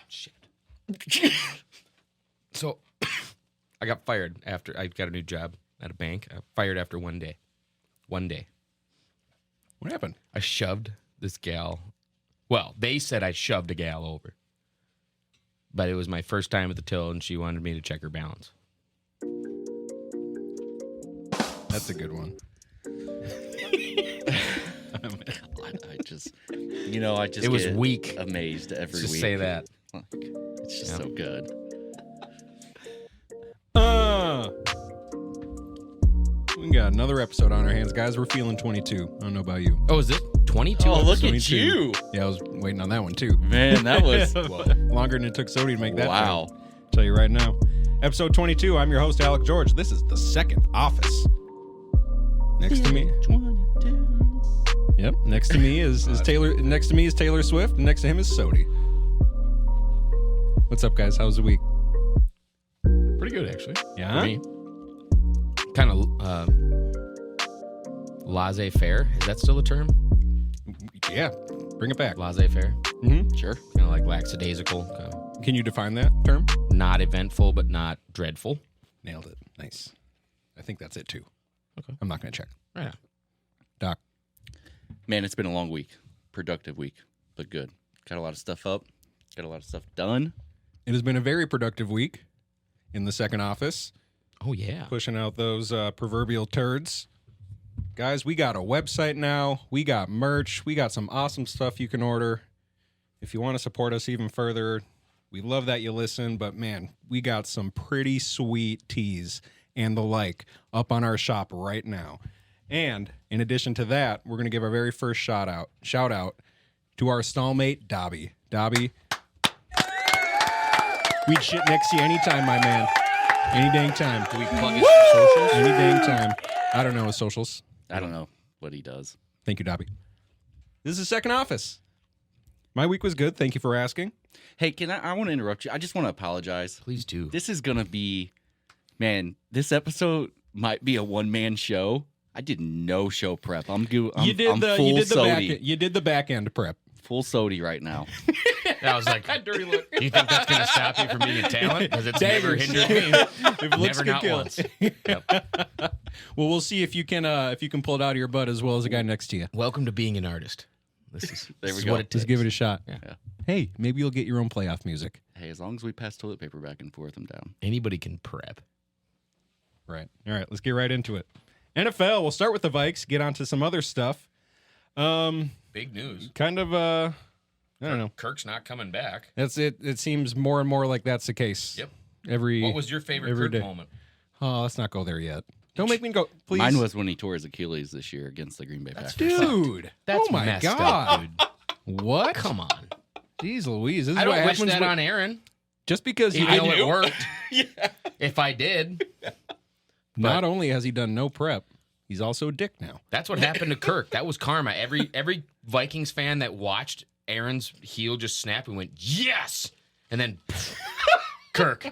Shit. So, I got fired after I got a new job at a bank. I got fired after 1 day. 1 day. What happened? I shoved this gal. Well, they said I shoved a gal over. But it was my first time at the till, and she wanted me to check her balance. That's a good one. I just it was get weak. Amazed every Just week. say that. Like, it's just so good. We got another episode on our hands, guys. We're feeling 22. I don't know about you. Oh, is this 22? Oh, look 22. at you. Yeah, I was waiting on that one, too. Man, that was... Longer than it took Sodie to make that. Wow. Time. Tell you right now. Episode 22. I'm your host, Alec George. This is the second office. Next to me... 22. Yep. Next to me is Taylor. Next to me is Taylor Swift. And next to him is Sodie. What's up, guys? How's the week? Pretty good, actually. Yeah? For me. Kind of laissez-faire. Is that still a term? Yeah. Bring it back. Laissez-faire. Mm-hmm. Sure. Kind of like lackadaisical. Kind of Can you define that term? not eventful, but not dreadful. Nailed it. Nice. I think that's it, too. Okay. I'm not going to check. Right on. Doc. Man, it's been a long week. Productive week, but good. Got a lot of stuff up. Got a lot of stuff done. It has been a very productive week in the second office. Oh, yeah. Pushing out those proverbial turds. Guys, we got a website now. We got merch. We got some awesome stuff you can order. If you want to support us even further, we love that you listen. But, man, we got some pretty sweet teas and the like up on our shop right now. And in addition to that, we're going to give our very first shout out to our Stallmate, Dobby. Dobby, we'd shit next to you anytime, my man. Any dang time. Do we plug his socials? Any dang time. I don't know his socials. I don't know what he does. Thank you, Dobby. This is the second office. My week was good. Thank you for asking. Hey, I want to interrupt you. I just want to apologize. Please do. This is going to be, this episode might be a one-man show. I did no show prep. I'm full Sodie. You did the back end prep. Full Sodie right now. I was like, dirty look. You think that's going to stop you from being a talent? Because it's never hindered me. If looks Never, could not kill. once. Yep. Well, we'll see if you can pull it out of your butt as well as the guy next to you. Welcome to being an artist. This There we is go. what it Just takes. give it a shot. Yeah. Hey, maybe you'll get your own playoff music. Hey, as long as we pass toilet paper back and forth, I'm down. Anybody can prep. Right. All right. Let's get right into it. NFL. We'll start with the Vikes. Get on to some other stuff. Big news. Kind of. I don't know. Kirk's not coming back. That's it. It seems more and more like that's the case. Yep. What was your favorite every Kirk day. moment? Oh, let's not go there yet. Don't make me go, please. Mine was when he tore his Achilles this year against the Green Bay Packers. Dude. That's oh my messed God. up, dude. What? Come on. Jeez Louise. This is I what don't wish happens that when- on Aaron. Just because he Even though didn't. it worked. If I did. Not only has he done no prep, he's also a dick now. That's what happened to Kirk. That was karma. Every Vikings fan that watched Aaron's heel just snap and went, yes! And then, Kirk.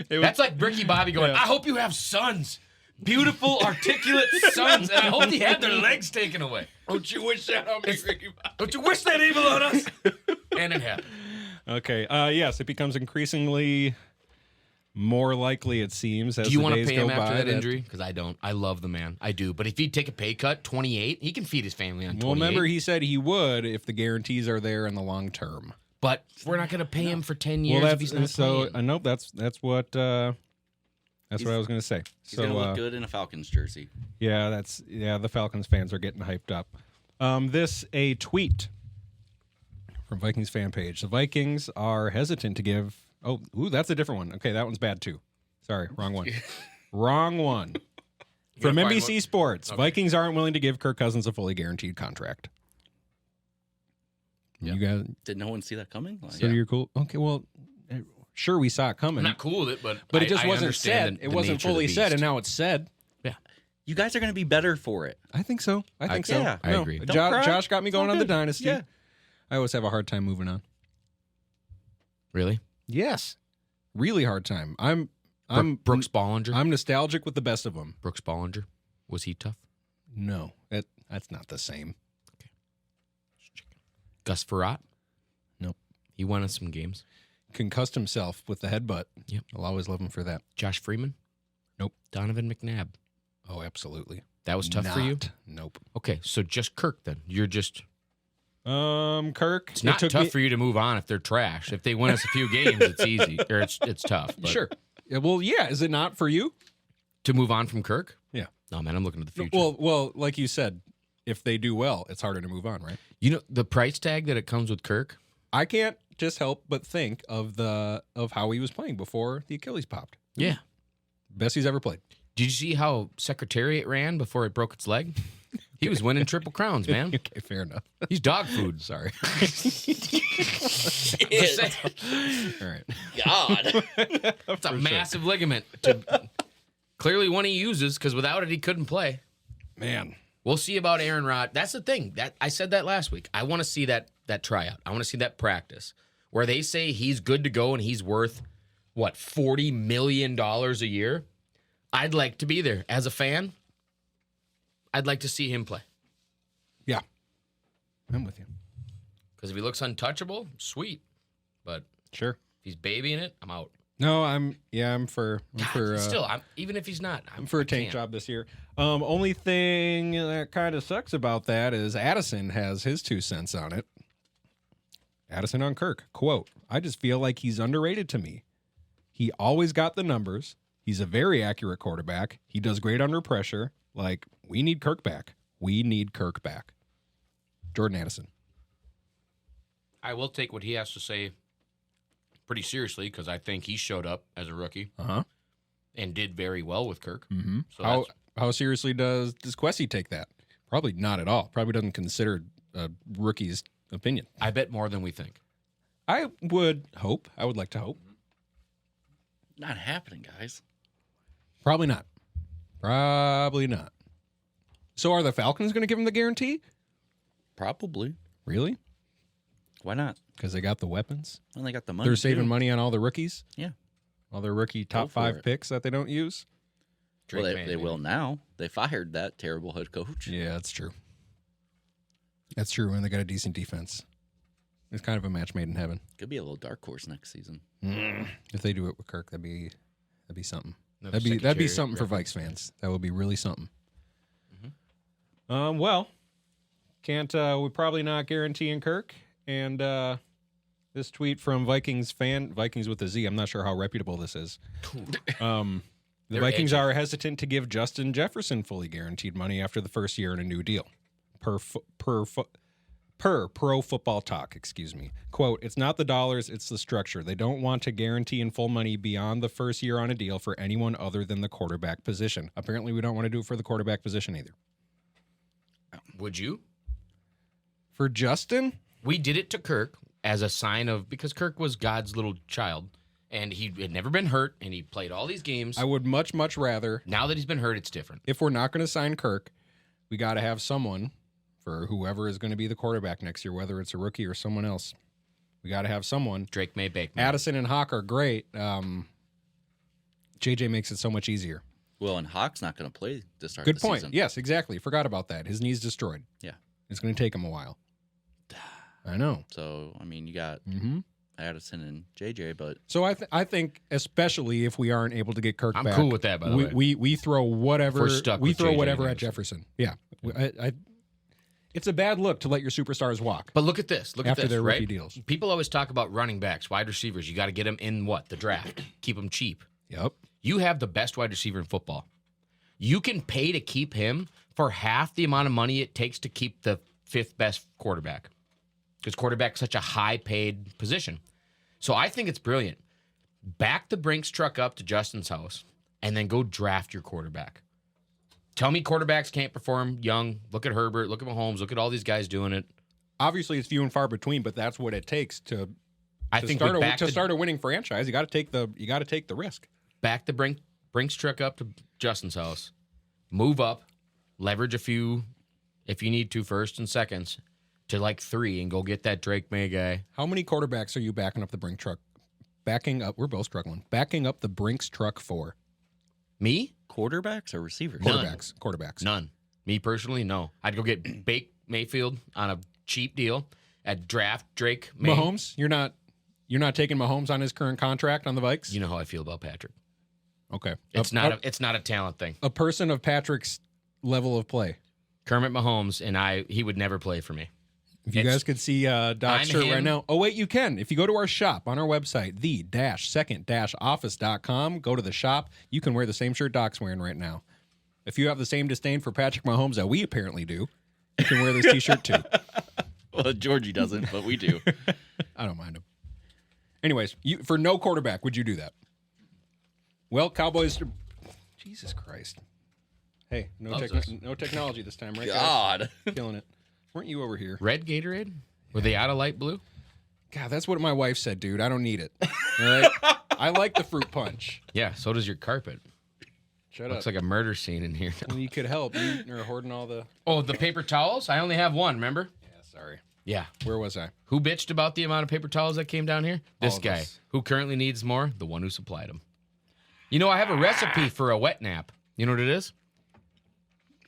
That's like Ricky Bobby going, I hope you have sons. Beautiful, articulate sons. And I hope they had their legs taken away. Don't you wish that on me, Ricky? Don't you wish that evil on us? And it happened. Okay. Yes, it becomes increasingly more likely, it seems, as Do you the want to days pay go him by. after that injury? Because I don't. I love the man. I do. But if he'd take a pay cut, 28, he can feed his family on 28. Well, remember, he said he would if the guarantees are there in the long term. But we're not going to pay him for 10 years Well, if he's not so. playing. Nope. That's what I was going to say. He's going to look good in a Falcons jersey. Yeah, the Falcons fans are getting hyped up. A tweet from Vikings fan page. The Vikings are hesitant to give. Oh, that's a different one. Okay, that one's bad too. Sorry, wrong one. Wrong one. From gotta find NBC Sports, Okay. Vikings aren't willing to give Kirk Cousins a fully guaranteed contract. Yeah. You guys, Did no one see that coming? so you're cool. Okay, well, sure, we saw it coming, I'm not cool with it, but but it just I wasn't understand said. the It wasn't nature of the fully said, beast. and now it's said. You guys are going to be better for it. I think so. I think so. yeah. I agree. Don't cry. Josh got me It's all going on the good. dynasty. Yeah. I always have a hard time moving on. Really? Yes, really hard time. I'm Brooks Bollinger. I'm nostalgic with the best of them. Brooks Bollinger. Was he tough? No, that's not the same. Gus Frerotte? Nope. He won us some games. Concussed himself with the headbutt. Yep. I'll always love him for that. Josh Freeman? Nope. Donovan McNabb? Oh, absolutely. That was tough for you? Nope. Okay, so just Kirk then. You're just... Kirk. It's not tough for you to move on if they're trash. If they win us a few games, it's easy. Or it's tough. But Sure. Yeah, well, yeah. Is it not for you? to move on from Kirk? Yeah. No, man, I'm looking to the future. Well, like you said, if they do well, it's harder to move on, right? You know, the price tag that it comes with Kirk? I can't just help but think of how he was playing before the Achilles popped. Yeah. Best he's ever played. Did you see how Secretariat ran before it broke its leg? He was winning Triple Crowns, man. Okay, fair enough. He's dog food. Sorry. All right. God. It's a massive ligament. Clearly one he uses, because without it, he couldn't play. Man. We'll see about Aaron Rod. That's the thing. I said that last week. I want to see that tryout. I want to see that practice where they say he's good to go and he's worth, what, $40 million a year? I'd like to be there. As a fan, I'd like to see him play. Yeah. I'm with you. Because if he looks untouchable, sweet. But Sure. if he's babying it, I'm out. No, I'm for Still, even if he's not, I'm for a tank job this year. Only thing that kind of sucks about that is Addison has his 2 cents on it. Addison on Kirk. Quote, I just feel like he's underrated to me. He always got the numbers. He's a very accurate quarterback. He does great under pressure. Like, we need Kirk back. We need Kirk back. Jordan Addison. I will take what he has to say pretty seriously because I think he showed up as a rookie and did very well with Kirk. Mm-hmm. So how seriously does Kwesi take that? Probably not at all. Probably doesn't consider a rookie's opinion. I bet more than we think. I would hope. I would like to hope. Not happening, guys. Probably not. Probably not. So are the Falcons going to give him the guarantee? Probably. Really? Why not? Because they got the weapons. Well, they got the money. They're saving too. money on all the rookies. Yeah. All their rookie top for 5 it. picks that they don't use. Well, Drake May, they will now. They fired that terrible head coach. Yeah, that's true. That's true. And they got a decent defense. It's kind of a match made in heaven. Could be a little dark horse next season. If they do it with Kirk, that'd be something. Another That'd be Secretariat something for reference. Vikes fans. That would be really something. Well, can't we're probably not guaranteeing Kirk. And this tweet from Vikings with a Z. I'm not sure how reputable this is. The They're Vikings edgy. are hesitant to give Justin Jefferson fully guaranteed money after the first year in a new deal. Per Pro Football Talk, excuse me. Quote, it's not the dollars, it's the structure. They don't want to guarantee in full money beyond the first year on a deal for anyone other than the quarterback position. Apparently, we don't want to do it for the quarterback position either. Would you? For Justin? We did it to Kirk as a sign of, because Kirk was God's little child, and he had never been hurt, and he played all these games. I would much, much rather, Now that he's been hurt, it's different. if we're not going to sign Kirk, we got to have someone for whoever is going to be the quarterback next year, whether it's a rookie or someone else. We got to have someone. Drake May, Bakeman. Addison and Hawk are great. JJ makes it so much easier. Well, and Hawk's not going to play to start Good the point. season. Yes, exactly. Forgot about that. His knee's destroyed. Yeah. It's going to take him a while. I know. So, I mean, you got Addison and JJ, but So I think especially if we aren't able to get Kirk I'm back, cool with that, by the way. we throw whatever We're stuck with JJ whatever at anyways. Jefferson. Yeah. It's a bad look to let your superstars walk But look at this. Look after at this, their right? rookie deals. People always talk about running backs, wide receivers. You got to get them in what? The draft. Keep them cheap. Yep. You have the best wide receiver in football. You can pay to keep him for half the amount of money it takes to keep the 5th best quarterback. Because quarterback's such a high-paid position. So I think it's brilliant. Back the Brinks truck up to Justin's house and then go draft your quarterback. Tell me quarterbacks can't perform young. Look at Herbert. Look at Mahomes. Look at all these guys doing it. Obviously, it's few and far between, but that's what it takes to start a winning franchise. You got to take the risk. Back the Brinks truck up to Justin's house. Move up. Leverage a few, if you need to, first and seconds, to like 3 and go get that Drake May guy. How many quarterbacks are you backing up the Brinks truck? Backing up, we're both struggling. Backing up the Brinks truck for Me? quarterbacks or receivers? None. quarterbacks. None. Me personally, no. I'd go get Bake Mayfield on a cheap deal, at draft Drake Mahomes? You're not taking Mahomes on his current contract on the Vikes? You know how I feel about Patrick. Okay. It's not a talent thing. A person of Patrick's level of play. Kermit Mahomes and he would never play for me. If you guys could see Doc's shirt right now. Oh, wait, you can. If you go to our shop on our website, the-second-office.com, go to the shop, you can wear the same shirt Doc's wearing right now. If you have the same disdain for Patrick Mahomes that we apparently do, you can wear this T-shirt too. Well, Georgie doesn't, but we do. I don't mind him. Anyways, for no quarterback, would you do that? Well, Cowboys... Jesus Christ. Hey, no technology this time, right? God. Guys? Killing it. Weren't you over here? Red Gatorade? Were they out of light blue? God, that's what my wife said, dude. I don't need it. All right? I like the fruit punch. Yeah, so does your carpet. Shut Looks up. like a murder scene in here. Well, you could help. You're hoarding all the... Oh, the paper towels? I only have one, remember? Yeah, sorry. Yeah. Where was I? Who bitched about the amount of paper towels that came down here? This All of guy. us. Who currently needs more? The one who supplied them. You know, I have a recipe for a wet nap. You know what it is?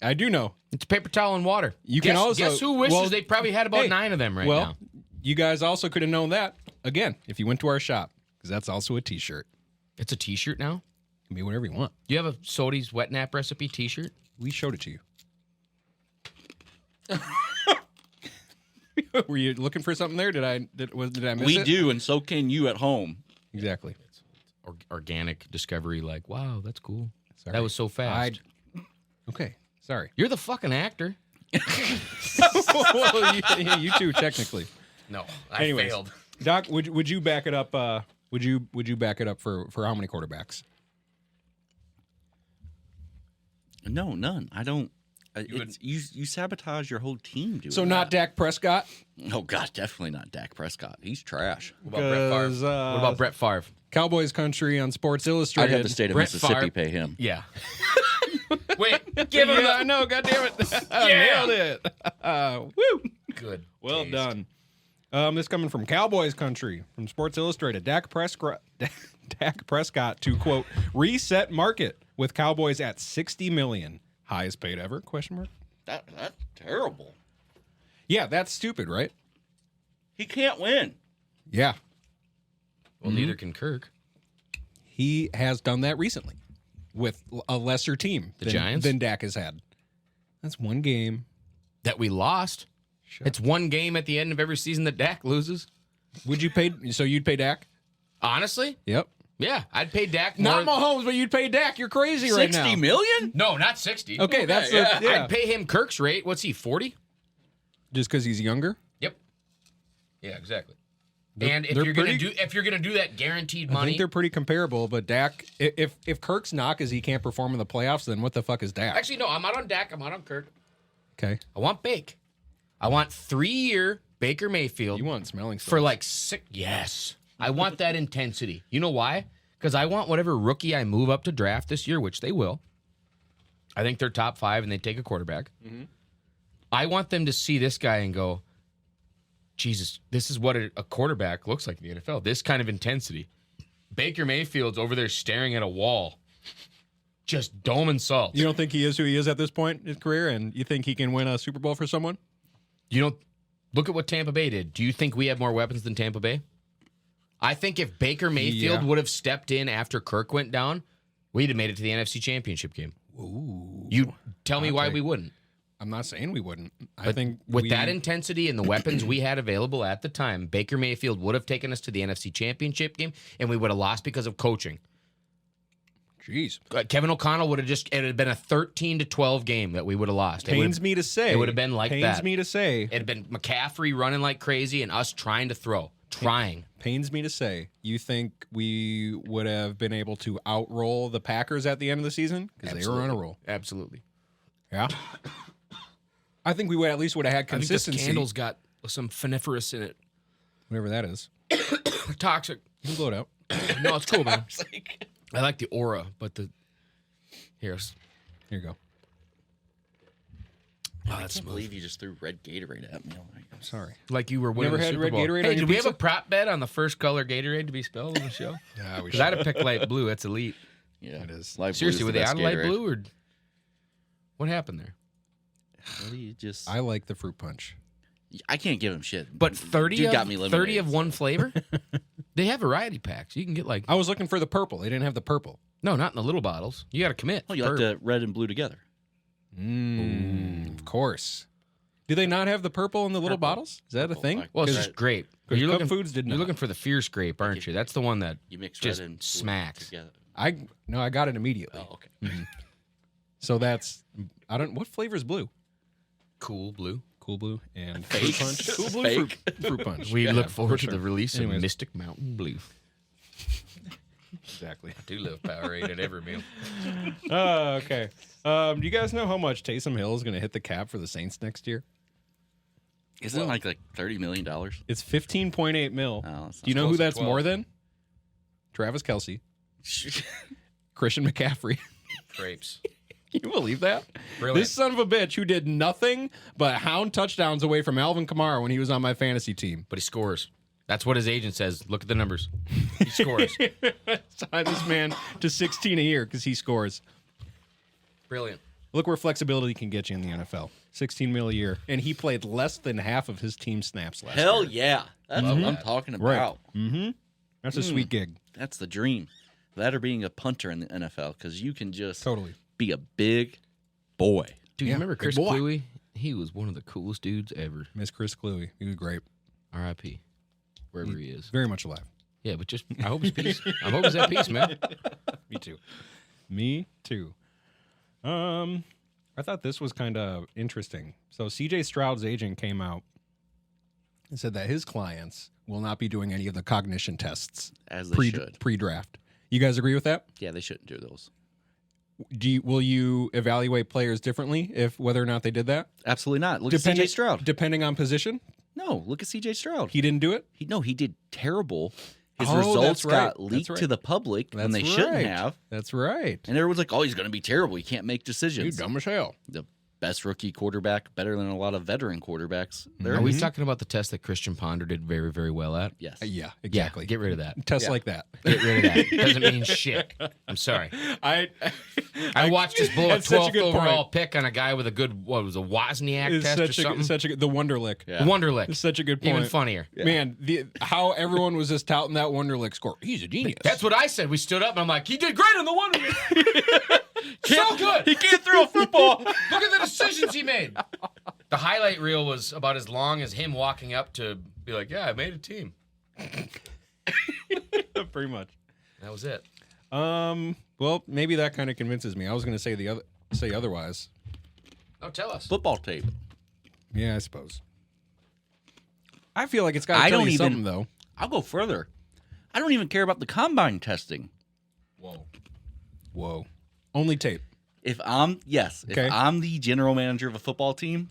I do know. It's paper towel and water. Guess who wishes they probably had about 9 of them right now? You guys also could have known that, again, if you went to our shop, because that's also a T-shirt. It's a T-shirt now? It can be whatever you want. Do you have a Sodie's wet nap recipe T-shirt? We showed it to you. Were you looking for something there? Did I miss it? We do, and so can you at home. Exactly. Organic discovery, like, wow, that's cool. Sorry. That was so fast. Okay, sorry. You're the fucking actor. Well, you too, technically. No, I failed. Doc, would you back it up? Would you back it up for how many quarterbacks? No, none. I don't. You sabotage your whole team doing So not that. Dak Prescott? Oh, God, definitely not Dak Prescott. He's trash. What about Brett Favre? What about Brett Favre? Cowboys Country on Sports I'd Illustrated. have the state of Brett Mississippi Favre. pay him. Yeah. Wait, give him I know, goddammit. I nailed it. Woo! Good. Well taste. done. This coming from Cowboys Country from Sports Illustrated. Dak Prescott to, quote, reset market with Cowboys at $60 million. Highest paid ever, question mark? That's terrible. Yeah, that's stupid, right? He can't win. Yeah. Well, neither can Kirk. He has done that recently with a lesser team Giants? than Dak has had. That's one game. That we lost. It's one game at the end of every season that Dak loses. Would you pay? So you'd pay Dak? Honestly? Yep. Yeah, I'd pay Dak more. Not Mahomes, but you'd pay Dak. You're crazy right now. $60 million? No, not 60. Okay, that's yeah. I'd pay him Kirk's rate. What's he, 40? Just because he's younger. Yep. Yeah, exactly. And if they're you're gonna do that guaranteed I money, think they're pretty comparable. But Dak, if Kirk's knock is he can't perform in the playoffs, then what the fuck is Dak? actually no, I'm out on Dak. I'm out on Kirk. Okay, I want Bake. I want 3-year Baker Mayfield. you want smelling for salts. like 6? Yes, I want that intensity. You know why? Because I want whatever rookie I move up to draft this year, which they will. I think they're top 5 and they take a quarterback. Mm-hmm. I want them to see this guy and go, Jesus, this is what a quarterback looks like in the NFL. This kind of intensity. Baker Mayfield's over there staring at a wall, just dome and salt. You don't think he is who he is at this point in his career, and you think he can win a Super Bowl for someone? You don't look at what Tampa Bay did. Do you think we have more weapons than Tampa Bay? I think if Baker Mayfield would have stepped in after Kirk went down, we'd have made it to the NFC Championship game. Ooh. You tell me why we wouldn't. I'm not saying we wouldn't. I think With that intensity and the weapons we had available at the time, Baker Mayfield would have taken us to the NFC Championship game, and we would have lost because of coaching. Jeez. Kevin O'Connell would have it had been a 13-12 game that we would have lost. Pains me to say. It would have been like that. Pains me to say. It had been McCaffrey running like crazy and us trying to throw. Pains me to say. You think we would have been able to outroll the Packers at the end of the season? Because they were on a roll. Absolutely. Yeah. I think we would at least would have had consistency. I think this candle's got some finiferous in it. Whatever that is. Toxic. You can blow it out. No, it's cool, man. I like the aura, but here you go. Oh, I that's can't smooth. believe you just threw red Gatorade at me. I'm Sorry. Like you were winning Never the had Super red Bowl. Gatorade on Hey, your did we have a pizza? prop bet on the first color Gatorade to be spelled on the show? Yeah, we Because I'd have picked light blue. That's elite. Yeah, it is. Light Seriously, were blue's the they best out of light Gatorade. blue or what happened there? Well, you just I like the fruit punch. I can't give him shit. But 30 Dude of, got me 30 of one flavor? They have variety packs. You can get like... I was looking for the purple. They didn't have the purple. No, not in the little bottles. You got to commit. Oh, you like the red and blue together. Of course. Do they not have the purple in the little bottles? Is that a thing? Well, it's just grape. Because Cub Foods did not. You're looking for the fierce grape, aren't you? That's the one that You mix just red and blue smacks. together. I got it immediately. Oh, okay. So that's what flavor is blue? Cool blue. Cool blue and Fake. fruit punch. Cool blue Fruit punch. We Yeah, look for forward to sure. the release Anyways. of Mystic Mountain Blue. Exactly. I do love Powerade at every meal. Okay. Do you guys know how much Taysom Hill is going to hit the cap for the Saints next year? Isn't it like $30 million? It's 15.8 mil. Oh, that's Do you know close who to that's 12. more than? Travis Kelce, Christian McCaffrey. Grapes. Can you believe that? Brilliant. This son of a bitch who did nothing but hound touchdowns away from Alvin Kamara when he was on my fantasy team. But he scores. That's what his agent says. Look at the numbers. He scores. Sign this man to 16 a year because he scores. Brilliant. Look where flexibility can get you in the NFL. 16 mil a year. And he played less than half of his team snaps last Hell year. yeah. That's what I'm talking about. Mm-hmm. That's a sweet gig. That's the dream. That or being a punter in the NFL because you can just Totally. be a big boy. Dude, Yeah, you remember big Chris boy. Cluey? He was one of the coolest dudes ever. Miss Chris Cluey. He was great. R.I.P. Wherever he is. Very much alive. Yeah, but just, I hope he's peace. I hope he's at peace, man. Me too. Me too. I thought this was kind of interesting. So CJ Stroud's agent came out and said that his clients will not be doing any of the cognition tests As they should. pre-draft. You guys agree with that? Yeah, they shouldn't do those. Will you evaluate players differently if whether or not they did that? Absolutely not. Look at CJ Stroud. Depending on position? No, look at CJ Stroud. He didn't do it? He did terrible. His Oh, results that's right. got That's leaked right. to the public when they shouldn't right. have. That's right. And everyone's like, oh, he's going to be terrible. He can't make You decisions. dumb as hell. The best rookie quarterback, better than a lot of veteran quarterbacks. There. Are we talking about the test that Christian Ponder did very, very well at? Yes. Yeah, exactly. Yeah, get rid of that. Tests like that. Get rid of that. Doesn't mean shit. I'm sorry. I watched us blow a That's such a 12th good overall point. pick on a guy with a good, what was a Wozniak It's test or such something? such a good, the Wonderlick. Yeah. Wonderlick. It's such a good point. Even funnier. Man, how everyone was just touting that Wonderlick score. He's a genius. That's what I said. We stood up and I'm like, he did great on the Wonderlick. So good. He can't throw a football. Look at the decisions he made. The highlight reel was about as long as him walking up to be like, yeah, I made a team. pretty much. That was it. Well, maybe that kind of convinces me. I was going to say otherwise. Oh, tell us. Football tape. Yeah, I suppose. I feel like it's got to I tell don't you even- something though. I'll go further. I don't even care about the combine testing. Whoa. Only tape. If I'm Okay. the general manager of a football team,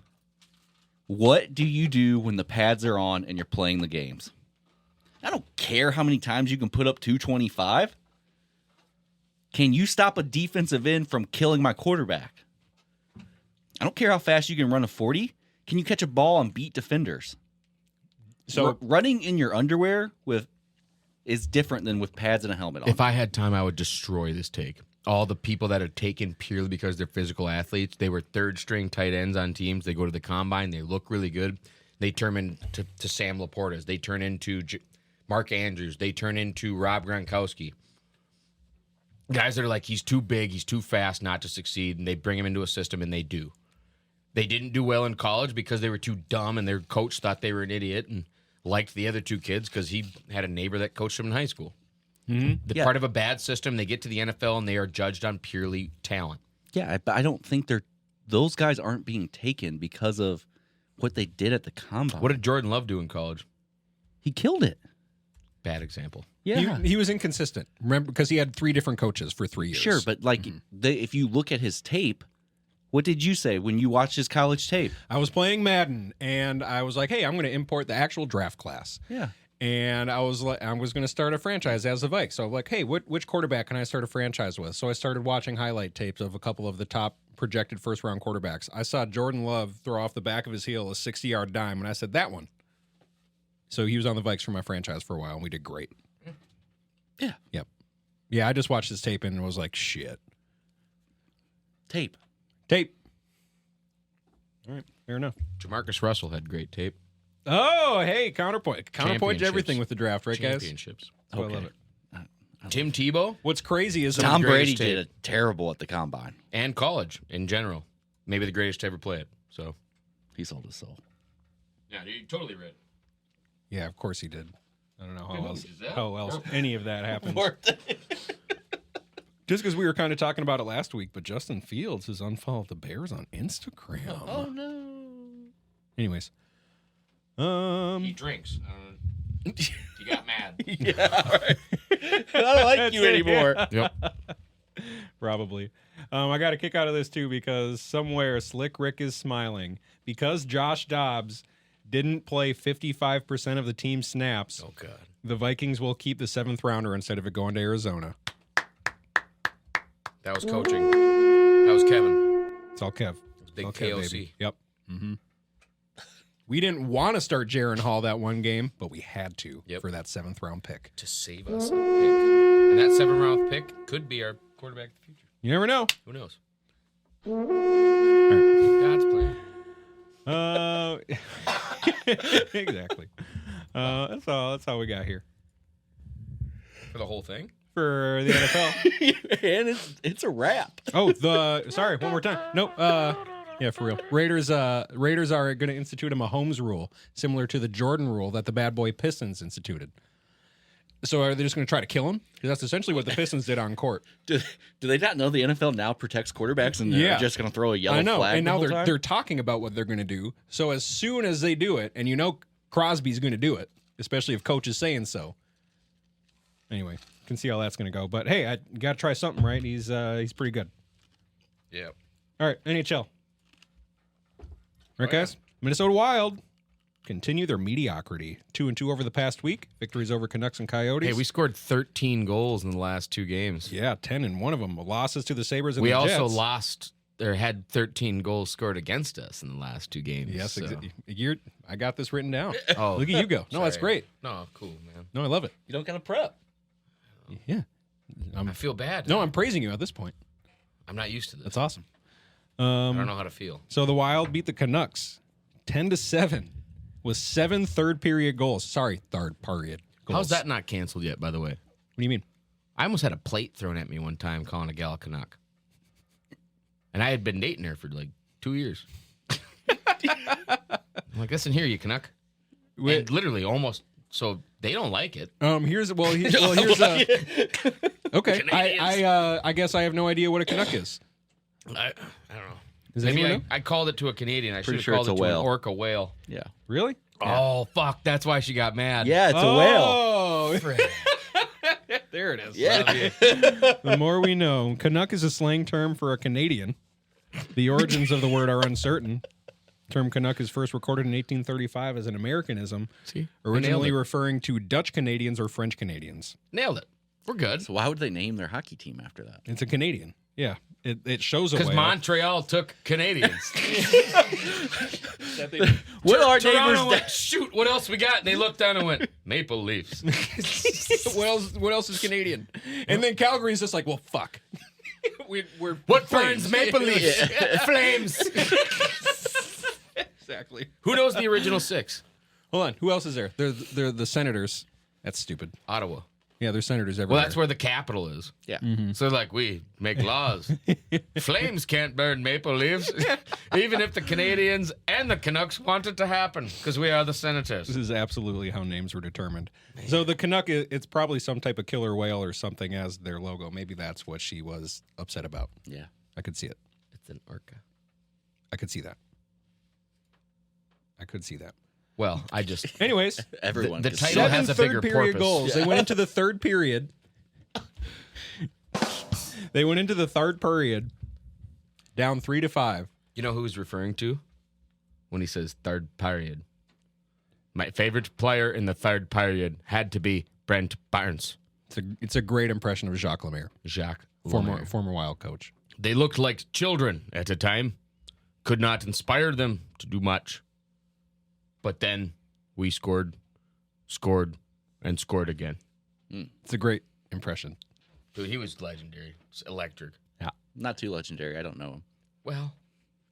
what do you do when the pads are on and you're playing the games? I don't care how many times you can put up 225. Can you stop a defensive end from killing my quarterback? I don't care how fast you can run a 40. Can you catch a ball and beat defenders? So Running in your underwear is different than with pads and a helmet on. If I had time, I would destroy this take. All the people that are taken purely because they're physical athletes, they were third-string tight ends on teams. They go to the combine. They look really good. They turn into Sam Laportas. They turn into Mark Andrews. They turn into Rob Gronkowski. Guys that are like, he's too big, he's too fast not to succeed, and they bring him into a system, and they do. They didn't do well in college because they were too dumb, and their coach thought they were an idiot and liked the other two kids because he had a neighbor that coached him in high school. Yeah. Part of a bad system, they get to the NFL, and they are judged on purely talent. Yeah, but I don't think those guys aren't being taken because of what they did at the combine. What did Jordan Love do in college? He killed it. Bad example. Yeah, he was inconsistent. Remember, because he had 3 different coaches for 3 years. sure, but like if you look at his tape, what did you say when you watched his college tape? I was playing Madden, and I was like, "Hey, I'm going to import the actual draft class." Yeah. And I was like, I was going to start a franchise as the Vikes. So I'm like, "Hey, which quarterback can I start a franchise with?" So I started watching highlight tapes of a couple of the top projected first-round quarterbacks. I saw Jordan Love throw off the back of his heel a 60-yard dime, and I said, "That one." So he was on the Vikes for my franchise for a while, and we did great. Yeah. Yep. Yeah, I just watched this tape and was like, "Shit." Tape. Tape. All right, fair enough. Jamarcus Russell had great tape. Oh, hey, counterpoint. Counterpoint to everything Championships. with the draft, right, guys? Championships. That's why I love it. Tim Tebow What's crazy is Tom Brady greatest did a terrible at the combine. and college in general. Maybe the greatest to ever play it. So He sold his soul. yeah, you totally read. Yeah, of course he did. I don't know Wait, how what else, was that? any of that happens. Just because we were kind of talking about it last week, but Justin Fields has unfollowed the Bears on Instagram. Oh no! Anyways, He drinks. He got mad. Yeah, right. I don't like you anymore. Yep. probably. I got a kick out of this too because somewhere Slick Rick is smiling because Josh Dobbs didn't play 55% of the team snaps. Oh God. The Vikings will keep the 7th rounder instead of it going to Arizona. That was coaching. That was Kevin. It's all Kev. Big It's all Kev, KOC. baby. Yep. Mm-hmm. We didn't want to start Jaron Hall that one game, but we had to for that 7th round pick. To save us a pick. And that 7th round pick could be our quarterback of the future. You never know. Who knows? God's plan. Exactly. That's all we got here For the whole thing? for the NFL. And it's a wrap. Oh, sorry, one more time. Nope. Yeah, for real. Raiders are going to institute a Mahomes rule, similar to the Jordan rule that the bad boy Pistons instituted. So are they just going to try to kill him? Because that's essentially what the Pistons did on court. Do they not know the NFL now protects quarterbacks and they're just going to throw a yellow I know, flag? and the now whole time? they're talking about what they're going to do. So as soon as they do it, and you know Crosby's going to do it, especially if coach is saying so. Anyway, can see how that's going to go. But hey, I got to try something, right? He's pretty good. Yeah. All right, NHL. Right, yeah. guys? Minnesota Wild continue their mediocrity. 2-2 over the past week. Victories over Canucks and Coyotes. Hey, we scored 13 goals in the last 2 games. Yeah, 10 in one of them. Losses to the Sabres and We the also Jets. lost or had 13 goals scored against us in the last 2 games. Yes, so. I got this written down. Oh, Look at you go. No, that's sorry. great. No, cool, man. No, I love it. You don't got to prep. Yeah. I feel bad. No, I'm praising you at this point. I'm not used to this. That's awesome. I don't know how to feel. So the Wild beat the Canucks 10-7 with 7 third-period goals. Sorry, third-period goals. How's that not canceled yet, by the way? What do you mean? I I almost had a plate thrown at me one time calling a gal a Canuck. And I had been dating her for like 2 years. I'm like, listen here, you Canuck. And literally almost, so they don't like it. Here's okay. I guess I have no idea what a Canuck is. I don't know. Does Maybe anyone know? I called it to a Canadian. I should Pretty have sure called it's it a to whale. an orca whale. Yeah. Really? Oh, fuck. That's why she got mad. Yeah, it's a whale. Oh, Frick. there it is. Yeah. The more we know. Canuck is a slang term for a Canadian. The origins of the word are uncertain. The term Canuck is first recorded in 1835 as an Americanism, See? originally Nailed it. referring to Dutch Canadians or French Canadians. Nailed it. We're good. So why would they name their hockey team after that? It's a Canadian. Yeah. It shows a Because whale. Montreal took Canadians. What are Toronto neighbors? went, shoot, what else we got? And they looked down and went, Maple Leafs. What else is Canadian? And then Calgary's just like, well, fuck. we're What Flames. burns Maple Leafs? Flames. Exactly. Who knows the original 6? Hold on. Who else is there? They're the Senators. That's stupid. Ottawa. Yeah, they're Senators everywhere. Well, that's where the capital is. Yeah. So, like, we make laws. Flames can't burn Maple Leafs, even if the Canadians and the Canucks want it to happen, because we are the Senators. This is absolutely how names were determined. So the Canuck, it's probably some type of killer whale or something as their logo. Maybe that's what she was upset about. Yeah. I could see it. It's an orca. I could see that. I could see that. Well, I just... Anyways, Everyone. The can title see it. has a bigger third-period purpose. goals. They went into the third period. They went into the third period down 3-5. You know who he's referring to when he says third period? My favorite player in the third period had to be Brent Barnes. It's a great impression of Jacques Lemaire, Jacques former Lemaire. Wild coach. They looked like children at a time. Could not inspire them to do much. But then we scored, and scored again. It's a great impression. Dude, he was legendary. It's electric. Not too legendary. I don't know him. Well,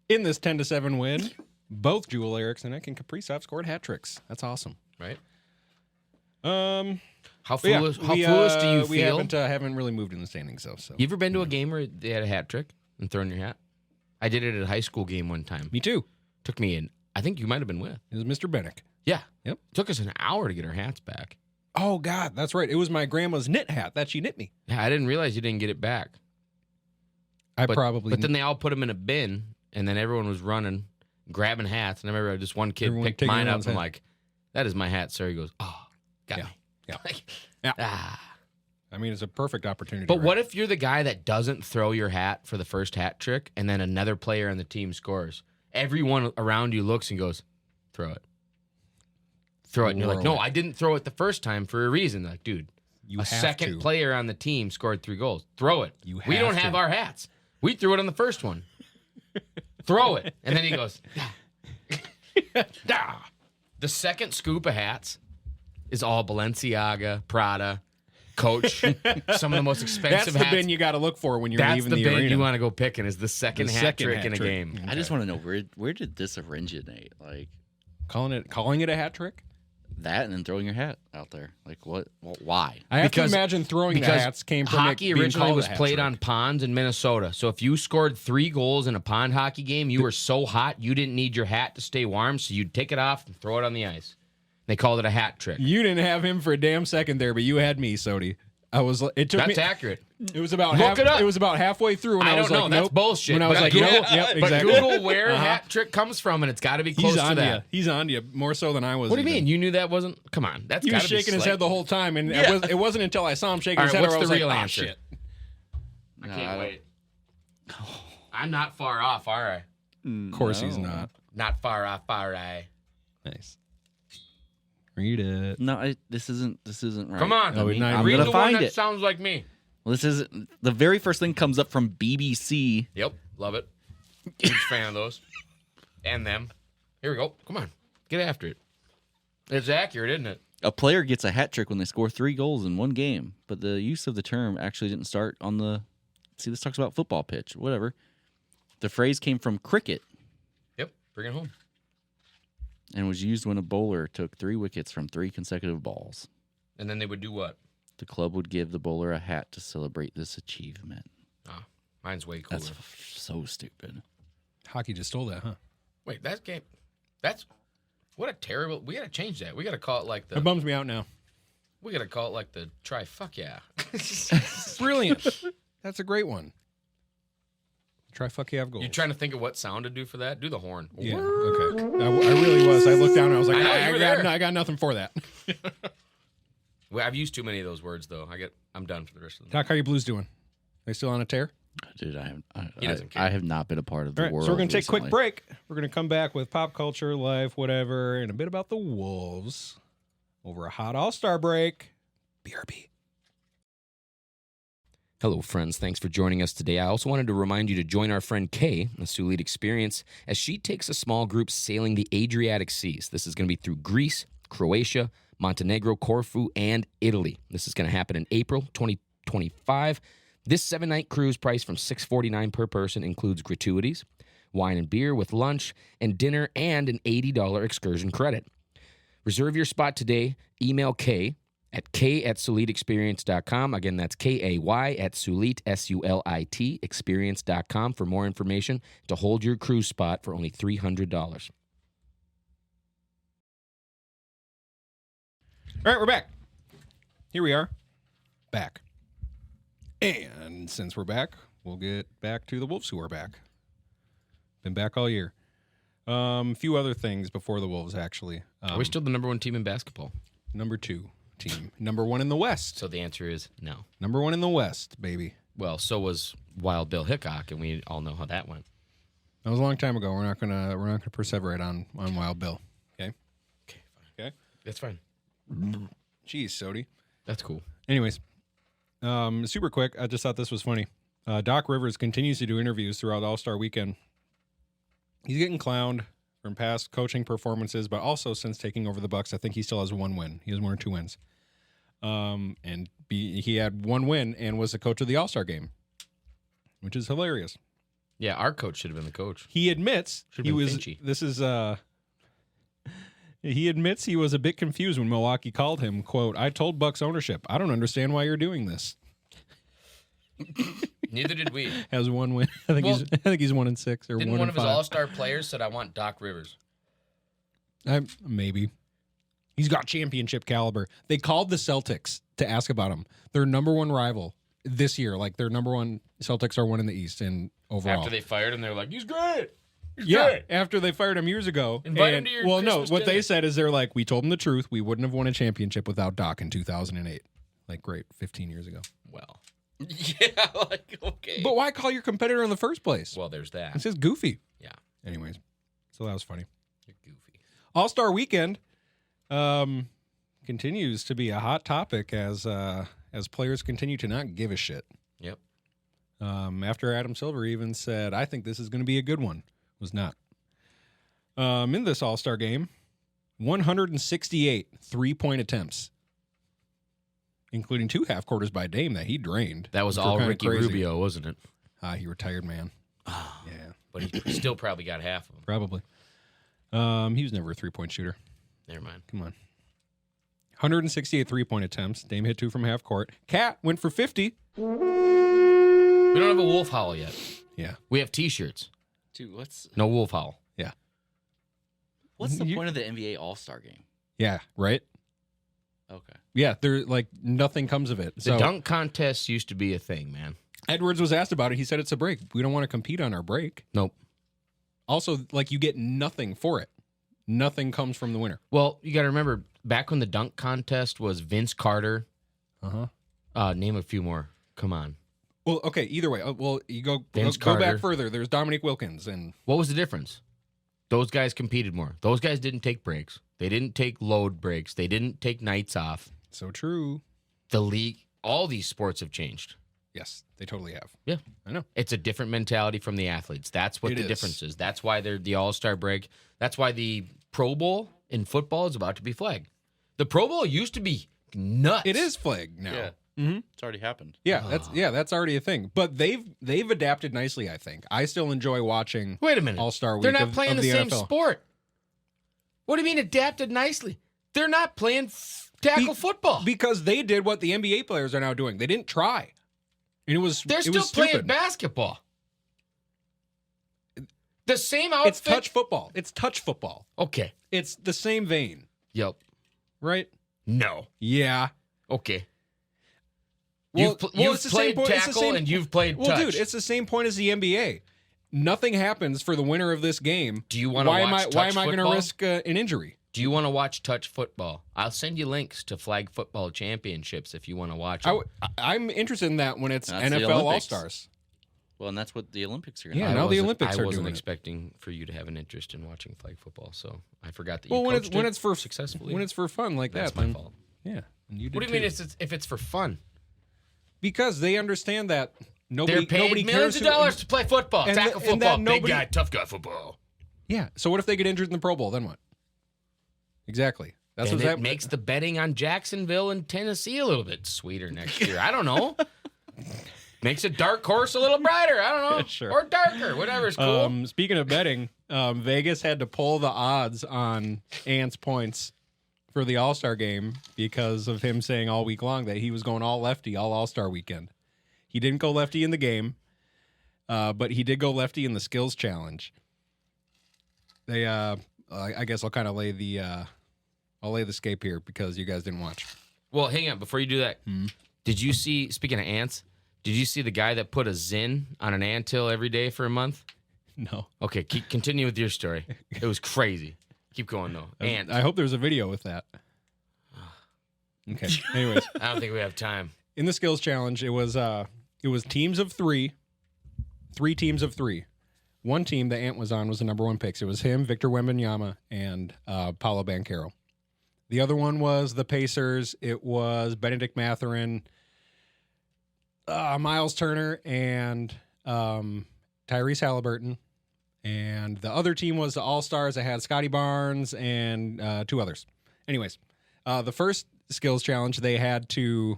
In this 10-7 win, Both Jewel Eriksson and Kaprizov scored hat tricks. That's awesome. Right? How foolish do you we feel? haven't really moved in the standings though. So You ever been to a game where they had a hat trick and thrown your hat? I did it at a high school game one time. me too. Took me I think you might have been with. It was Mr. Bennick. Yeah. Yep. Took us an hour to get our hats back. Oh God, that's right. It was my grandma's knit hat that she knit me. Yeah, I didn't realize you didn't get it back. But then they all put them in a bin, and then everyone was running, grabbing hats. And I remember just one kid Everyone picked taking mine up. everyone's I'm hat. like, "That is my hat, sir." He goes, "Oh, got Yeah. me." Yeah. Like, Yeah. ah. I mean, it's a perfect opportunity. But right? what if you're the guy that doesn't throw your hat for the first hat trick, and then another player on the team scores? Everyone around you looks and goes, "Throw it." Throw it. And you're like, Throw "No, it. I didn't throw it the first time for a reason." They're like, dude, You a have second to. player on the team scored 3 goals. Throw it. You We don't have have to. our hats. We threw it on the first one. Throw it. And then he goes, "Dah." The second scoop of hats is all Balenciaga, Prada, Coach, some of the most That's expensive the hats. bin you got to look for when you're That's leaving the the bin arena. you want to go picking is the second The hat second trick hat in a trick. game. I just want to know where did this originate? Like Calling it a hat trick? that, and then throwing your hat out there. Like what? Why? I have Because- to imagine throwing the Because hats came from hockey it being originally called was a hat played trick. on ponds in Minnesota. So if you scored 3 goals in a pond hockey game, you were so hot you didn't need your hat to stay warm, so you'd take it off and throw it on the ice. They called it a hat trick. You didn't have him for a damn second there, but you had me, Sodie. It took That's me. accurate. It was about Look it up. It was about halfway through when I I was don't know. like, That's nope. bullshit. When I was But like, Google, nope, yep, but exactly. Google where hat trick comes from, and it's got to be close He's to on that. you. He's on you more so than I was. What do you even. mean? You knew that wasn't? Come on, that's He was gotta be shaking his slick. head the whole time, and it wasn't until I saw him shaking All his right, head what's where I was the like, real "Oh, answer?" shit." I can't wait. I'm not far off, are I? Of course he's not. Not far off, are I? Nice. Read it. No, this isn't right. Come on, Oh, I mean, I'm I'm read gonna the one find that it. sounds like me. Well, this is the very first thing comes up from BBC. Yep, love it. Huge fan of those. And them. Here we go. Come on. Get after it. It's accurate, isn't it? A player gets a hat trick when they score 3 goals in one game, but the use of the term actually didn't start on the. See, this talks about football pitch, whatever. The phrase came from cricket Yep. Bring it home. and was used when a bowler took 3 wickets from 3 consecutive balls. And then they would do what? The club would give the bowler a hat to celebrate this achievement. Oh, mine's way cooler. That's so stupid. Hockey just stole that, huh? Wait, that game. That's what a terrible. We got to change that. We got to call it like It the. bums me out now. We got to call it like the try. Fuck yeah. Brilliant. That's a great one. Try fuck you have goals. You're trying to think of what sound to do for that? Do the horn. Yeah. Okay. I really was. I looked down and I was like, I know, you were there. I got nothing for that. Well, I've used too many of those words though. I'm done for the rest of them. Doc, how you Blues doing? They still on a tear? Dude, He doesn't care. I have not been a part of the All right, world. so we're going to take a quick recently. break. We're going to come back with pop culture, life, whatever, and a bit about the Wolves over a hot all-star break. BRB. Hello, friends. Thanks for joining us today. I also wanted to remind you to join our friend Kay, the Sulit Experience, as she takes a small group sailing the Adriatic Seas. This is going to be through Greece, Croatia, Montenegro, Corfu, and Italy. This is going to happen in April 2025. This 7-night cruise price from $649 per person includes gratuities, wine and beer with lunch and dinner, and an $80 excursion credit. Reserve your spot today. Email Kay at k@sulitexperience.com. Again, that's KAY at Sulit, SULIT, experience.com for more information to hold your cruise spot for only $300. All right, we're back. Here we are. Back. And since we're back, we'll get back to the Wolves who are back. Been back all year. A few other things before the Wolves, actually. Are we still the number 1 team in basketball? Number 2 team. Number 1 in the West. So the answer is no. Number 1 in the West, baby. Well, so was Wild Bill Hickok, and we all know how that went. That was a long time ago. We're not gonna perseverate on Wild Bill. Okay. Okay, fine. Okay. That's fine. Jeez, Sodie. That's cool. Anyways, super quick. I just thought this was funny. Doc Rivers continues to do interviews throughout All-Star Weekend. He's getting clowned from past coaching performances, but also since taking over the Bucks, I think he still has 1 win. He has 1 or 2 wins. He had 1 win and was the coach of the All-Star game, which is hilarious. Yeah, our coach should have been the coach. He admits Should've he been was. Finchy. This is. He admits he was a bit confused when Milwaukee called him. "Quote: I told Bucks ownership, I don't understand why you're doing this." Neither did we. Has one win. I think he's 1-6 or Didn't 1-5. one of his all-star players said, "I want Doc Rivers"? Maybe. He's got championship caliber. They called the Celtics to ask about him. Their number one rival this year. Like their number one. Celtics are one in the East and overall. After they fired him, they were like, "He's great." Yeah, after they fired him years ago. Invite him to your Christmas what they dinner. said is they're like, we told him the truth. We wouldn't have won a championship without Doc in 2008. Like, great, 15 years ago. Well, yeah, like, okay. But why call your competitor in the first place? Well, there's that. It's just goofy. Yeah. Anyways, so that was funny. You're goofy. All-Star Weekend continues to be a hot topic as players continue to not give a shit. Yep. After Adam Silver even said, I think this is going to be a good one. Was not. In this All-Star game, 168 three-point attempts, including 2 half-quarters by Dame that he drained. That was which were all kinda Ricky crazy. Rubio, wasn't it? He retired, man. Yeah, But he still probably got half of them. probably. He was never a three-point shooter. Never mind. Come on. 168 three-point attempts. Dame hit 2 from half court. Cat went for 50. We don't have a wolf howl yet. Yeah. We have T-shirts. Dude, No wolf howl. Yeah. what's the You- point of the NBA All-Star game? Yeah, right? Okay. Yeah, there like nothing comes of it. The So dunk contest used to be a thing, man. Edwards was asked about it. He said it's a break. We don't want to compete on our break. Nope. Also, like you get nothing for it. Nothing comes from the winner. Well, you got to remember, back when the dunk contest was Vince Carter. Name a few more. Come on. Well, okay. Either way, well, you go Vince go back Carter. further. There's Dominique Wilkins, and What was the difference? Those guys competed more. Those guys didn't take breaks. They didn't take load breaks. They didn't take nights off. so true. The league, all these sports have changed. Yes, they totally have. Yeah. I know. It's a different mentality from the athletes. That's what It the is. difference is. That's why they're the All-Star break. That's why the Pro Bowl in football is about to be flagged. The Pro Bowl used to be nuts. It is flagged now. Yeah. Mhm. It's already happened. Yeah, that's already a thing. But they've adapted nicely. I think. I still enjoy watching. Wait a minute. All-Star Week They're not of- playing of the the same NFL. sport. What do you mean adapted nicely? They're not playing tackle football. Because they did what the NBA players are now doing. They didn't try, and it was They're it still was playing stupid. basketball. The same outfit. It's touch football. It's touch football. Okay. It's the same vein, Yep. right? No. Yeah. Okay. Well, you've it's the played same point- it's the tackle same- and you've played Well, touch. dude, it's the same point as the NBA. Nothing happens for the winner of this game. Do you wanna Why am watch I? touch Why am I going to football? risk an injury? Do you want to watch touch football? I'll send you links to flag football championships if you want to watch them. I'm interested in that when it's That's the NFL Olympics. All Stars. Well, and that's what the Olympics are going to Yeah, be. now the wasn't- Olympics I are wasn't doing it. expecting for you to have an interest in watching flag football, so I forgot that you Well, when coached it's for successfully. when it's for fun like That's that, my then fault. yeah. And you did What do you mean too. if it's for fun? Because they understand that nobody They're paid nobody millions cares of dollars to play football, and tackle and that football, big nobody- guy, tough guy football. Yeah. So what if they get injured in the Pro Bowl? Then what? Exactly. That's And what it that makes the betting on Jacksonville and Tennessee a little bit sweeter next year. I don't know. Makes a dark horse a little brighter. I don't know. Sure. Or darker. Whatever's cool. Speaking of betting, Vegas had to pull the odds on Ant's points for the All-Star game because of him saying all week long that he was going all lefty all All-Star weekend. He didn't go lefty in the game, but he did go lefty in the skills challenge. They, I guess I'll kind of lay the scape here because you guys didn't watch. Well, hang on. Before you do that, did you see, speaking of ants, did you see the guy that put a Zyn on an anthill every day for a month? No. Okay, continue with your story. It was crazy. Keep going, though. Ant. I hope there's a video with that. Okay. Anyways. I don't think we have time. In the skills challenge, it was teams of three teams of three. One team that Ant was on was the number one picks. It was him, Victor Wembanyama, and Paolo Banchero. The other one was the Pacers. It was Benedict Mathurin, Miles Turner, and Tyrese Halliburton. And the other team was the All-Stars that had Scotty Barnes and 2 others. Anyways, the first skills challenge, they had to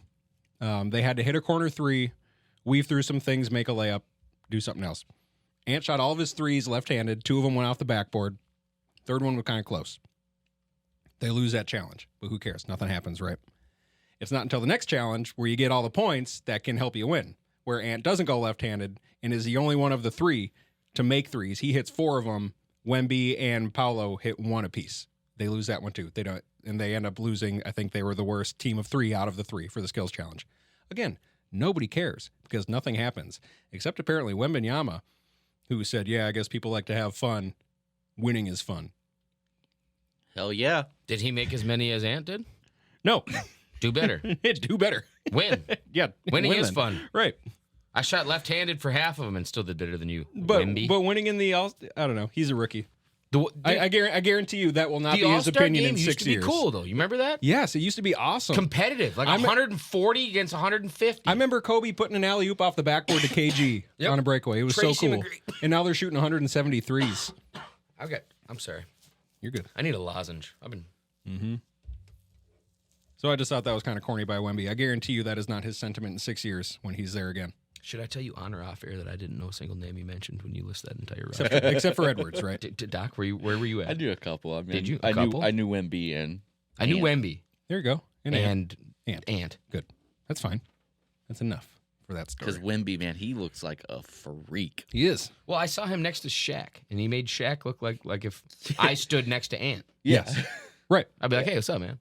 hit a corner 3, weave through some things, make a layup, do something else. Ant shot all of his threes left-handed. 2 of them went off the backboard. Third one was kind of close. They lose that challenge, but who cares? Nothing happens, right? It's not until the next challenge where you get all the points that can help you win, where Ant doesn't go left-handed and is the only one of the 3 to make threes. He hits 4 of them. Wemby and Paolo hit 1 apiece. They lose that one too. They don't, and they end up losing. I think they were the worst team of 3 out of the 3 for the skills challenge. Again, nobody cares because nothing happens, except apparently Wembanyama, who said, yeah, I guess people like to have fun. Winning is fun. Hell yeah. Did he make as many as Ant did? No. Do better. Do better. Win. Yeah. Winning is then. fun. Right. I shot left-handed for half of them and still did better than you. But Wemby. winning in the I don't know. He's a rookie. The I guarantee you that will not the be his All-Star opinion game in used 6 to be years. cool, though. You remember that? Yes, it used to be awesome. Competitive, like 140 against 150. I remember Kobe putting an alley-oop off the backboard to KG Yep. on a breakaway. It was Tracy so cool. McGree. And now they're shooting 173s. I'm sorry. You're good. I need a lozenge. I've been. So I just thought that was kind of corny by Wemby. I guarantee you that is not his sentiment in 6 years when he's there again. Should I tell you on or off air that I didn't know a single name you mentioned when you list that entire roster? Except for Edwards, right? Doc, where were you at? I knew a couple. I mean, Did you? I Couple? knew Wemby and I knew Wemby There you go. and Ant. Good. That's fine. That's enough for that story. because Wemby, man, he looks like a freak. He is. Well, I saw him next to Shaq, and he made Shaq look like if I stood next to Ant. Yes. Right. I'd be like, hey, what's up, man?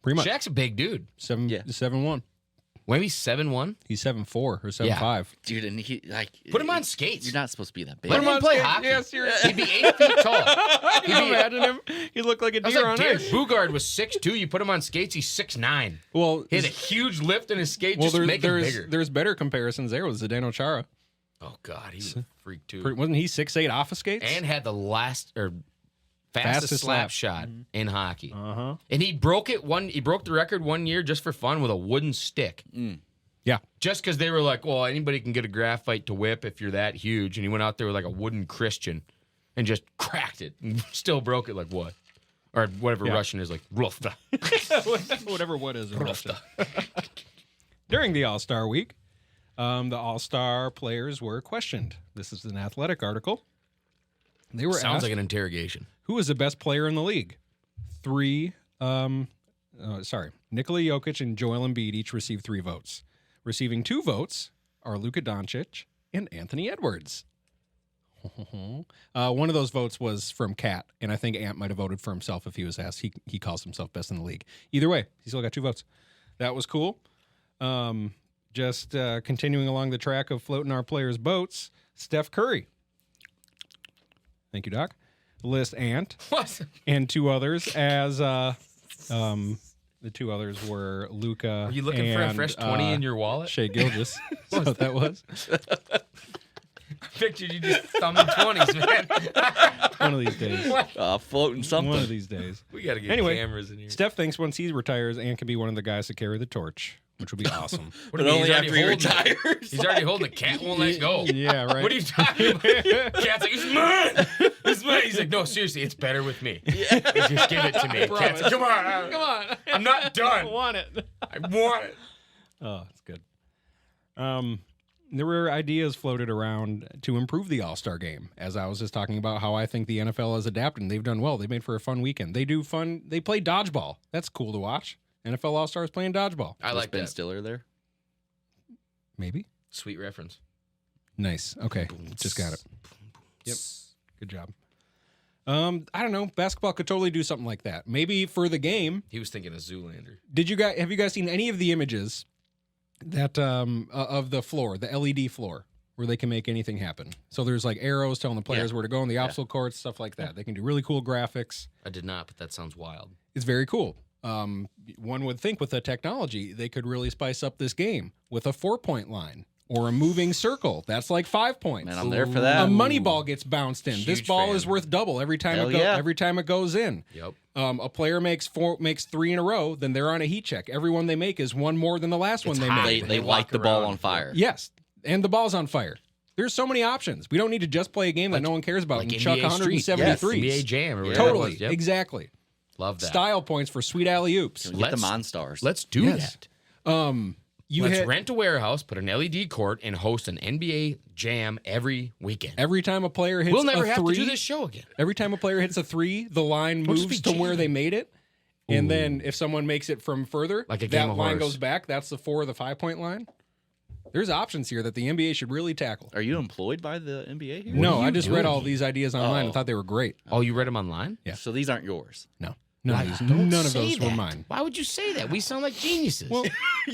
Pretty much. Shaq's a big dude. 7'1". Wemby's 7'1". He's 7'4" or 7'5". Dude, and he like Put him on skates. You're not supposed to be that big. Put him on play hockey. Yeah, seriously. He'd be 8 feet tall. Can you imagine him? He looked like a I was deer like, on Derek ice. Bugard was 6'2". You put him on skates, he's 6'9". Well, He had a huge lift in his skate just to make him bigger. there's better comparisons there with Zdeno Chara. Oh, God, he was a freak, too. Wasn't he 6'8" off of skates? And had the fastest slap shot in hockey. Uh-huh. And he broke the record one year just for fun with a wooden stick. Yeah. Just because they were like, well, anybody can get a graphite to whip if you're that huge. And he went out there with like a wooden Christian and just cracked it and still broke it like what? Or whatever Russian is like, rufta. Whatever what is in Russia. During the All-Star Week, the All-Star players were questioned. This is an Athletic article. They were Sounds asked, like an interrogation. who is the best player in the league? Nikola Jokic and Joel Embiid each received 3 votes. Receiving 2 votes are Luka Doncic and Anthony Edwards. One of those votes was from Kat, and I think Ant might have voted for himself if he was asked. He calls himself best in the league. Either way, he still got 2 votes. That was cool. Just continuing along the track of floating our players' boats, Steph Curry. Thank you, Doc. List Ant What? and 2 others as the 2 others were Luka. Are you looking for a fresh 20 in your wallet? Shea Gilgeous. That's what that was. I pictured you just thumbing 20s, man. One of these days. Floating something. One of these days. We got to get Anyway, cameras in here. Steph thinks once he retires, Ant can be one of the guys to carry the torch, which would be awesome. What do But you mean? only He's after he already holding it. retires. He's already holding the cat, won't let go. Yeah, right. What are you talking about? Cat's like, it's mine. It's mine. He's like, no, seriously, it's better with me. Just give it to me. Cat's like, come on. I'm not done. I want it. I want it. Oh, that's good. There were ideas floated around to improve the All-Star game. As I was just talking about how I think the NFL has adapted and they've done well. They made for a fun weekend. They play dodgeball. That's cool to watch. NFL All-Stars playing dodgeball. I like Ben that. Stiller there. Maybe. Sweet reference. Nice. Okay. Just got it. Yep. Good job. I don't know. Basketball could totally do something like that. Maybe for the game. He was thinking of Zoolander. Have you guys seen any of the images that of the floor, the LED floor, where they can make anything happen? So there's like arrows telling the players where to go in the obstacle courts, stuff like that. They can do really cool graphics. I did not, but that sounds wild. It's very cool. One would think with the technology, they could really spice up this game with a 4-point line or a moving circle. That's like 5 points. Man, I'm there for that. A money ball gets bounced in. This Huge ball fan. is worth double every time Hell yeah. every time it goes in. Yep. A player makes 3 in a row, then they're on a heat check. Every one they make is one more than the last one they hot. made. They They light walk the ball around. on fire. Yes, and the ball's on fire. There's so many options. We don't need to just play a game that no one cares about Like and chuck NBA Street. 173s. NBA Jam or whatever. Totally, it was. Yep. exactly. Love that. Style points for sweet alley oops. Get the Monstars. Let's do Yes. that. Let's rent a warehouse, put an LED court, and host an NBA jam every weekend. Every time a player hits We'll never a have three, to do this show again. Every time a player hits a 3, the line We'll just moves be to where they jamming. made it. And then if someone makes it from further, Like a game that of line horse. goes back. That's the 4 or the 5-point line. There's options here that the NBA should really tackle. Are you employed by the NBA here? No, are you I just read doing? all these ideas online Oh. and thought they were great. Oh, you read them online? Yeah. So these aren't yours. No. None of, these, Don't none of say those were that. mine. Why would you say that? We sound like geniuses. Well,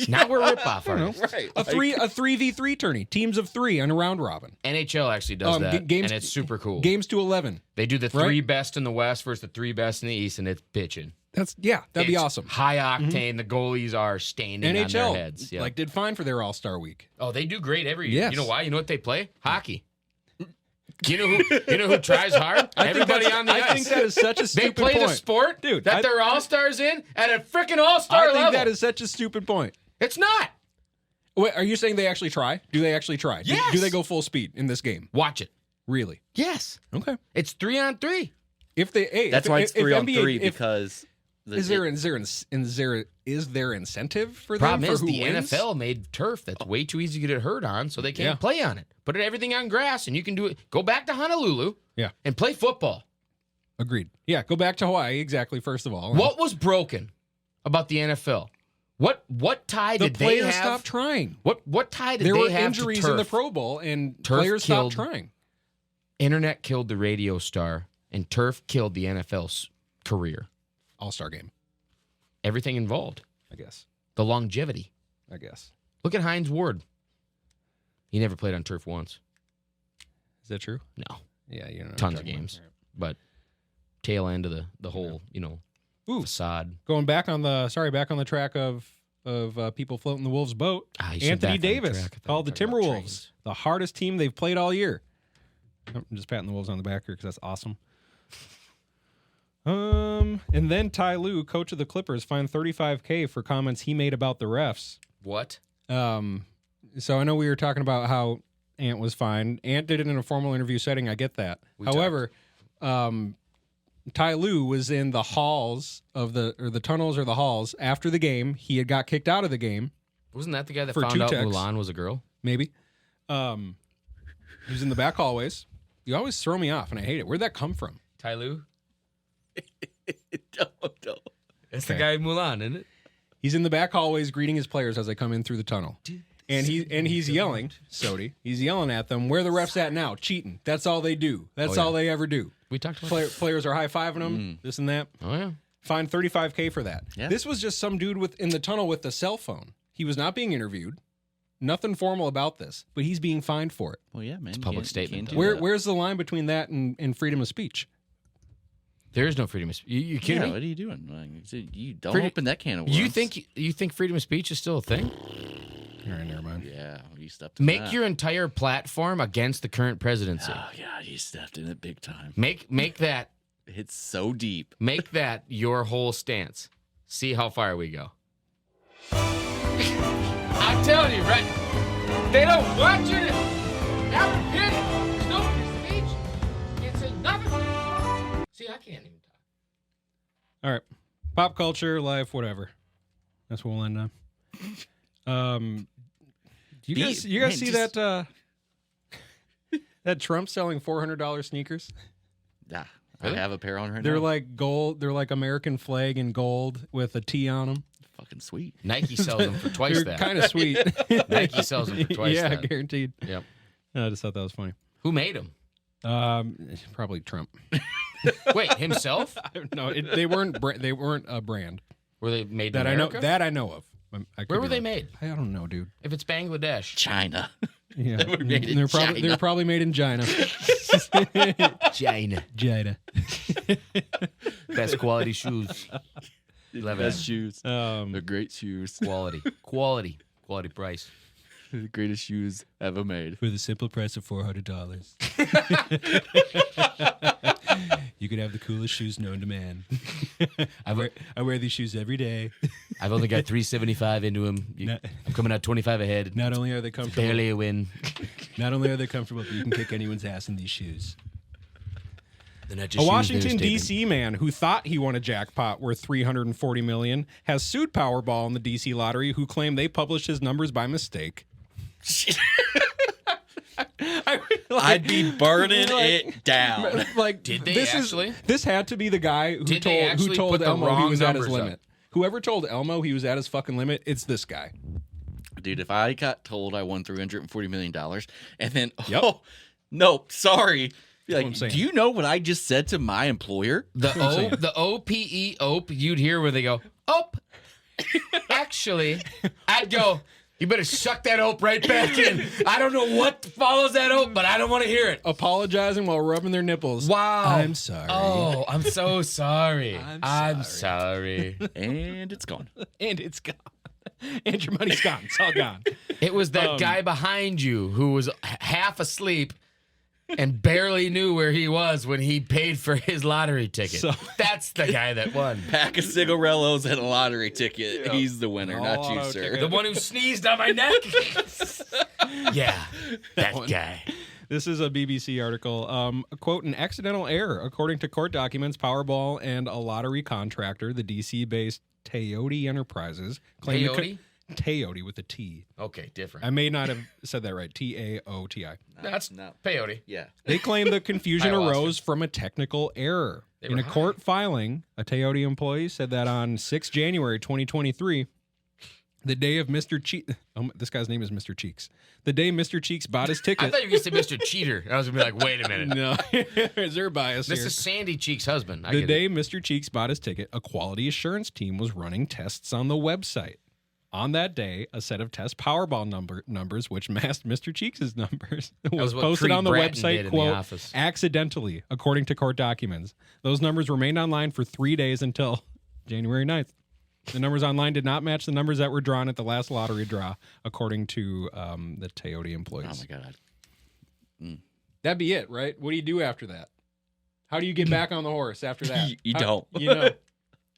now we're ripoff artists. Right. A 3v3 tourney, teams of 3 on a round robin. NHL actually does that, games- and it's super cool. Games to 11. They do the Right? 3 best in the West versus the 3 best in the East, and it's pitching. That'd be It's awesome. High octane. The goalies are standing on NHL their heads. Yeah. did fine for their All-Star week. Oh, they do great every year. Yes. You know why? You know what they play? Hockey. You know who tries hard? Everybody on the ice. I think that is such a They stupid play point. the sport Dude, that I- they're all stars in at a freaking all-star I level. think that is such a stupid point. It's not. Wait, are you saying they actually try? Do they actually try? Do- Yes. Do they go full speed in this game? Watch it. Really? Yes. Okay. It's 3-on-3. If they, hey, That's if, why it's if 3 on NBA 3 if- because is there incentive for them? Problem for is who the wins? NFL made turf that's way too easy to get hurt on, so they can't Yeah. play on it. Put everything on grass, and you can do it. Go back to Honolulu Yeah, and play football. agreed. Yeah, go back to Hawaii. Exactly. First of all, What was broken about the NFL? What tie the did they players have? stopped trying? What tie did There they were have injuries to in the turf? Pro Bowl, and Turf players killed- stopped trying. Internet killed the radio star, and turf killed the NFL's career. All-Star game, Everything involved. I guess. The longevity. I guess. Look at Hines Ward. He never played on turf once. Is that true? No. Yeah, you know. Tons of games. But tail end of the whole, Ooh. facade. Going back on the track of people floating the Wolves' boat. You said Anthony back on the Davis track. I thought called the you were talking about Timberwolves trains. the hardest team they've played all year. I'm just patting the Wolves on the back here because that's awesome. And then Ty Lue, coach of the Clippers, fined $35,000 for comments he made about the refs. What? So I know we were talking about how Ant was fined. Ant did it in a formal interview setting. I get that. However, Ty Lue was in the halls of the tunnels or the halls after the game. He had got kicked out of the game, Wasn't that the guy that For found two out techs. Mulan was a girl? maybe. He was in the back hallways. You always throw me off, and I hate it. Where'd that come from? Ty Lue? Don't. That's the guy in Mulan, isn't it? He's in the back hallways greeting his players as they come in through the tunnel. And he's yelling, Sodie. He's yelling at them. Where the refs at now? Cheating. That's all they do. That's all they ever do. We talked about that. Players are high fiving them. This and that. Oh, yeah. Fined $35,000 for that. Yeah. This was just some dude in the tunnel with the cell phone. He was not being interviewed. Nothing formal about this, but he's being fined for it. Well, yeah, man. It's a public statement, though. Where's the line between that and freedom of speech? There is no freedom of speech. You kidding me? What are you doing? Like, you don't Freedom- open that can of worms. You think freedom of speech is still a thing? All right, never mind. Yeah, you stepped in Make that. your entire platform against the current presidency. Oh, yeah, you stepped in it big time. Make that It's so deep. your whole stance. See how far we go. I'm telling you, right? They don't want you to have an opinion. There's no free speech. Can't say nothing. See, I can't even talk. All right. Pop culture, life, whatever. That's what we'll end on. You guys see that that Trump selling $400 sneakers? Yeah, Really? I have a pair on right They're now. like gold. They're like American flag in gold with a T on them. Fucking sweet. Nike sells them for twice They're that. kind of sweet. Nike sells them for twice yeah, that. guaranteed. Yep. I just thought that was funny. Who made them? Probably Trump. Wait, himself? No, they weren't. They weren't a brand Were they made in that America? I know of. I could Where be were they wrong. made? I don't know, dude. If it's Bangladesh. China. Yeah, were made in they're China. probably made in China. China. China. Best quality shoes. Best shoes. They're Um, great shoes. Quality price. The greatest shoes ever made. for the simple price of $400, you could have the coolest shoes known to man. I wear these shoes every day. I've only got 375 into them. I'm coming out 25 ahead. Not only are they comfortable, Barely a win. not only are they comfortable, but you can kick anyone's ass in these shoes. A Washington, D.C. man who thought he won a jackpot worth $340 million has sued Powerball in the D.C. lottery, who claim they published his numbers by mistake. I'd be burning it down. Like, did they actually? This had to be the guy who told Elmo he was at his limit. Whoever told Elmo he was at his fucking limit, it's this guy. Dude, if I got told I won $340 million and then, Yep. oh, no, sorry. Be like, what I'm saying. do you know what I just said to my employer? The OPE, OPE, you'd hear where they go, OP. Actually, I'd go, you better suck that OP right back in. I don't know what follows that OP, but I don't want to hear it. Apologizing while rubbing their nipples. Wow. I'm sorry. Oh, I'm so sorry. I'm sorry. And it's gone. And it's gone. And your money's gone. It's all gone. It was that guy behind you who was half asleep and barely knew where he was when he paid for his lottery ticket. So, that's the guy that won. Pack of cigarellos and a lottery ticket. Yep. He's the winner, not you, sir. The one who sneezed on my neck? Yeah, that guy. This is a BBC article. A quote, an accidental error. According to court documents, Powerball and a lottery contractor, the DC-based Teoti Enterprises, claimed Teoti with a T. Okay, different. I may not have said that right. T-A-O-T-I. That's peyote. Yeah. They claim the confusion arose from a technical error. In a court filing, a Teoti employee said that on 6 January 2023, the day of Mr. this guy's name is Mr. Cheeks. The day Mr. Cheeks bought his ticket. I thought you were going to say Mr. Cheater. I was going to be like, wait a minute. No. Is there a bias this here? This is Sandy Cheeks' husband. The day Mr. Cheeks bought his ticket, a quality assurance team was running tests on the website. On that day, a set of test Powerball numbers, which masked Mr. Cheeks' numbers, was posted on the website, quote, accidentally, according to court documents. Those numbers remained online for 3 days until January 9th. The numbers online did not match the numbers that were drawn at the last lottery draw, according to the Teoti employees. Oh, my God. That'd be it, right? What do you do after that? How do you get back on the horse after that? You don't. You know,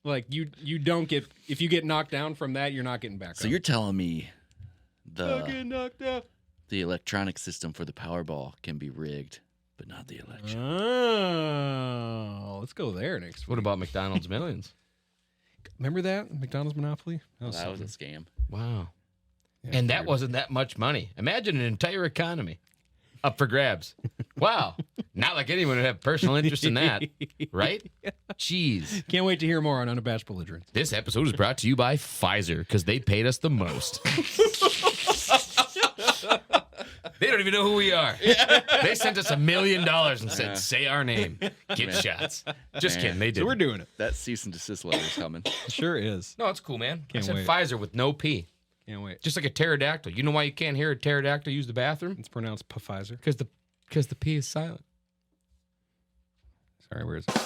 like you don't get, if you get knocked down from that, you're not getting back So up. you're telling me Getting knocked out. the electronic system for the Powerball can be rigged, but not the election. Oh, let's go there next week. What about McDonald's Millions? Remember that? McDonald's Monopoly? That was a scam. Wow. Yeah, and that wasn't that much money. Imagine an entire economy up for grabs. Wow. Not like anyone would have personal interest in that, right? Jeez. Can't wait to hear more on Unabashed Belligerence. This episode is brought to you by Pfizer because they paid us the most. They don't even know who we are. They sent us $1 million and said, say our name. Get shots. Just kidding. They did. So we're doing it. That cease and desist letter is coming. Sure is. No, it's cool, man. Can't I said wait. Pfizer with no P. Can't wait. Just like a pterodactyl. You know why you can't hear a pterodactyl use the bathroom? It's pronounced Pfizer. Because the P is silent. Sorry, where is it?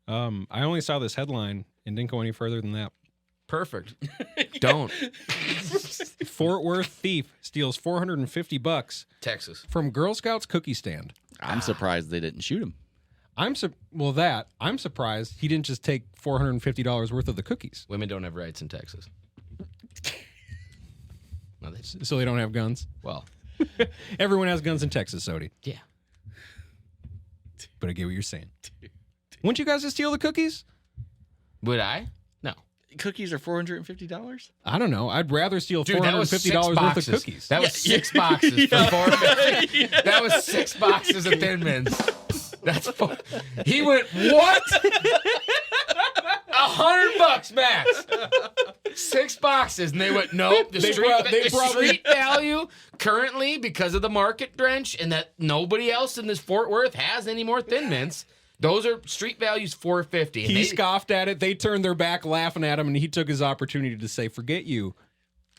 I only saw this headline and didn't go any further than that. Perfect. Don't. Fort Worth thief steals $450 Texas. from Girl Scouts cookie stand. I'm surprised they didn't shoot him. I'm surprised he didn't just take $450 worth of the cookies. Women don't have rights in Texas. No, So they don't have guns. well, Everyone has guns in Texas, Sodie. yeah. But I get what you're saying. Wouldn't you guys just steal the cookies? Would I? No. Cookies are $450? I don't know. I'd rather steal Dude, that was $450 worth of cookies. That was 6 boxes for $450. That was 6 boxes of Thin Mints. That's he went, what? $100 max. 6 boxes, and they went, nope. The street value currently, because of the market drench, and that nobody else in this Fort Worth has any more Thin Mints. Those are street values $450. He scoffed at it. They turned their back laughing at him, and he took his opportunity to say, forget you.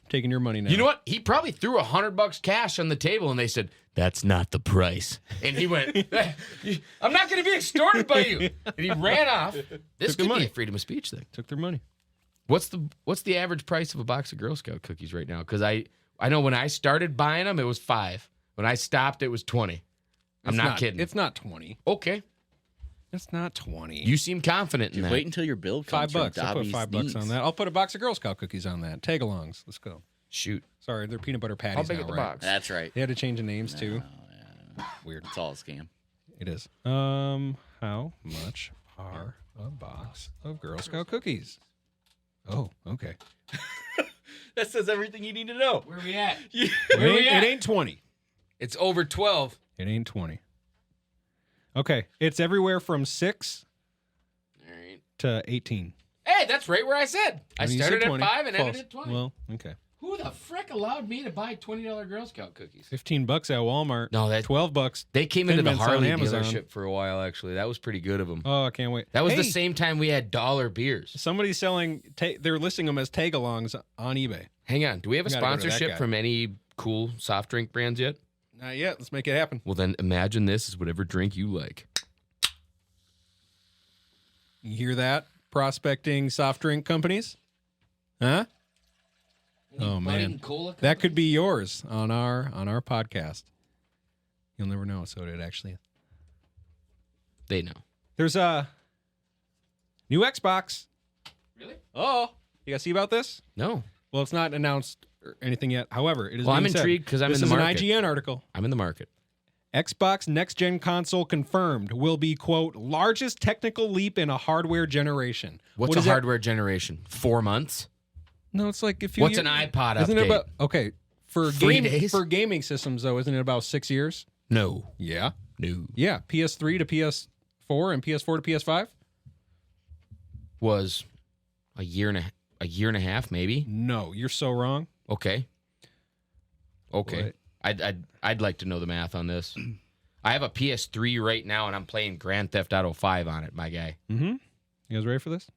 I'm taking your money now. You know what? He probably threw $100 cash on the table, and they said, that's not the price. And he went, I'm not going to be extorted by you. And he ran off. This could be a freedom of speech thing. Took their money. What's the average price of a box of Girl Scout cookies right now? Because I know when I started buying them, it was $5. When I stopped, it was $20. I'm not kidding. It's not 20. Okay. It's not 20. You seem confident in Dude, that. wait until your bill comes $5. I'll put Dobby's $5 knees. on that. I'll put a box of Girl Scout cookies on that. Tag-alongs. Let's go. Shoot. Sorry, they're peanut butter patties How big now, is the right? box? That's right. They had to change the names, too. Weird. It's all a scam. It is. How much are a box of Girl Scout cookies? Oh, okay. That says everything you need to know. Where we at? It ain't 20. It's over 12. It ain't 20. Okay, it's everywhere from 6 All right. to 18. Hey, that's right where I said. I mean, you said started at 20. 5 and ended Close. at 20. Well, okay. Who the frick allowed me to buy $20 Girl Scout cookies? $15 at Walmart. No, that $12. they came into the 10 minutes on Harley Amazon. dealership for a while. Actually, that was pretty good of them. Oh, I can't wait. That was the Hey, same time we had dollar beers. Somebody's selling. They're listing them as tag-alongs on eBay. Hang on, do we have a We gotta go to that sponsorship guy. from any cool soft drink brands yet? Not yet. Let's make it happen. Well, then imagine this is whatever drink you like. You hear that? Prospecting soft drink companies? Huh? Oh man, that could be yours on our podcast. You'll never know. So it actually is. They know. There's a new Xbox. Really? Oh, you guys see about this? No. Well, it's not announced or anything yet. However, it is. Well, I'm being said. intrigued because I'm This in the is market. an IGN article. I'm in the market. Xbox Next Gen console confirmed will be, quote, largest technical leap in a hardware generation. What's What a is that? hardware generation? 4 months? No, it's like if you. What's an iPod Isn't update? it about okay for 3 days? for gaming systems though? Isn't it about 6 years? No. Yeah, No. yeah. PS3 to PS4 and PS4 to PS5. Was a year and a half, maybe? No, you're so wrong. Okay. Okay. I'd like to know the math on this. I have a PS3 right now, and I'm playing Grand Theft Auto 5 on it, my guy. Mm-hmm. You guys ready for this?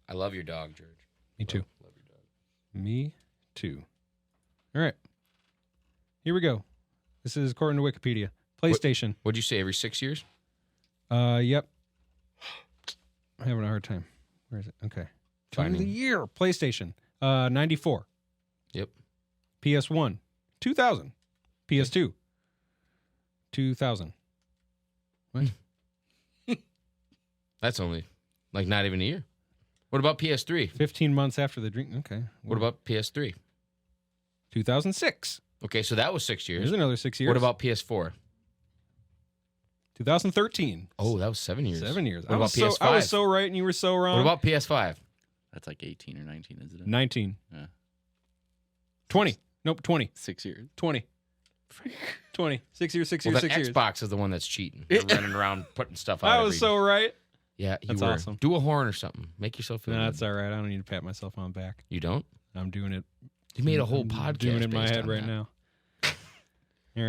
I love your dog, George. Me too. Love your dog. Me too. All right. Here we go. This is according to Wikipedia. PlayStation. What'd you say, every 6 years? Yep. I'm having a hard time. Where is it? Okay. Time of the year. PlayStation. 94. Yep. PS1. 2000. PS2. 2000. What? That's only, like, not even a year. What about PS3? 15 months after the drink. Okay. What about PS3? 2006. Okay, so that was 6 years. Here's another 6 years. What about PS4? 2013. Oh, that was 7 years. 7 years. What about PS5? I was so right and you were so wrong. What about PS5? That's like 18 or 19, isn't it? 19. Yeah. 20. Nope, 20. 6 years. 20. 20. 6 years, 6 Well, years, then 6 years. Xbox is the one that's cheating. They're running around putting stuff out. I was every- so right. Yeah, you That's were. awesome. Do a horn or something. Make yourself feel No, good. that's all right. I don't need to pat myself on the back. You don't? I'm doing it. You made a whole I'm podcast doing it in my based head on right that. now. All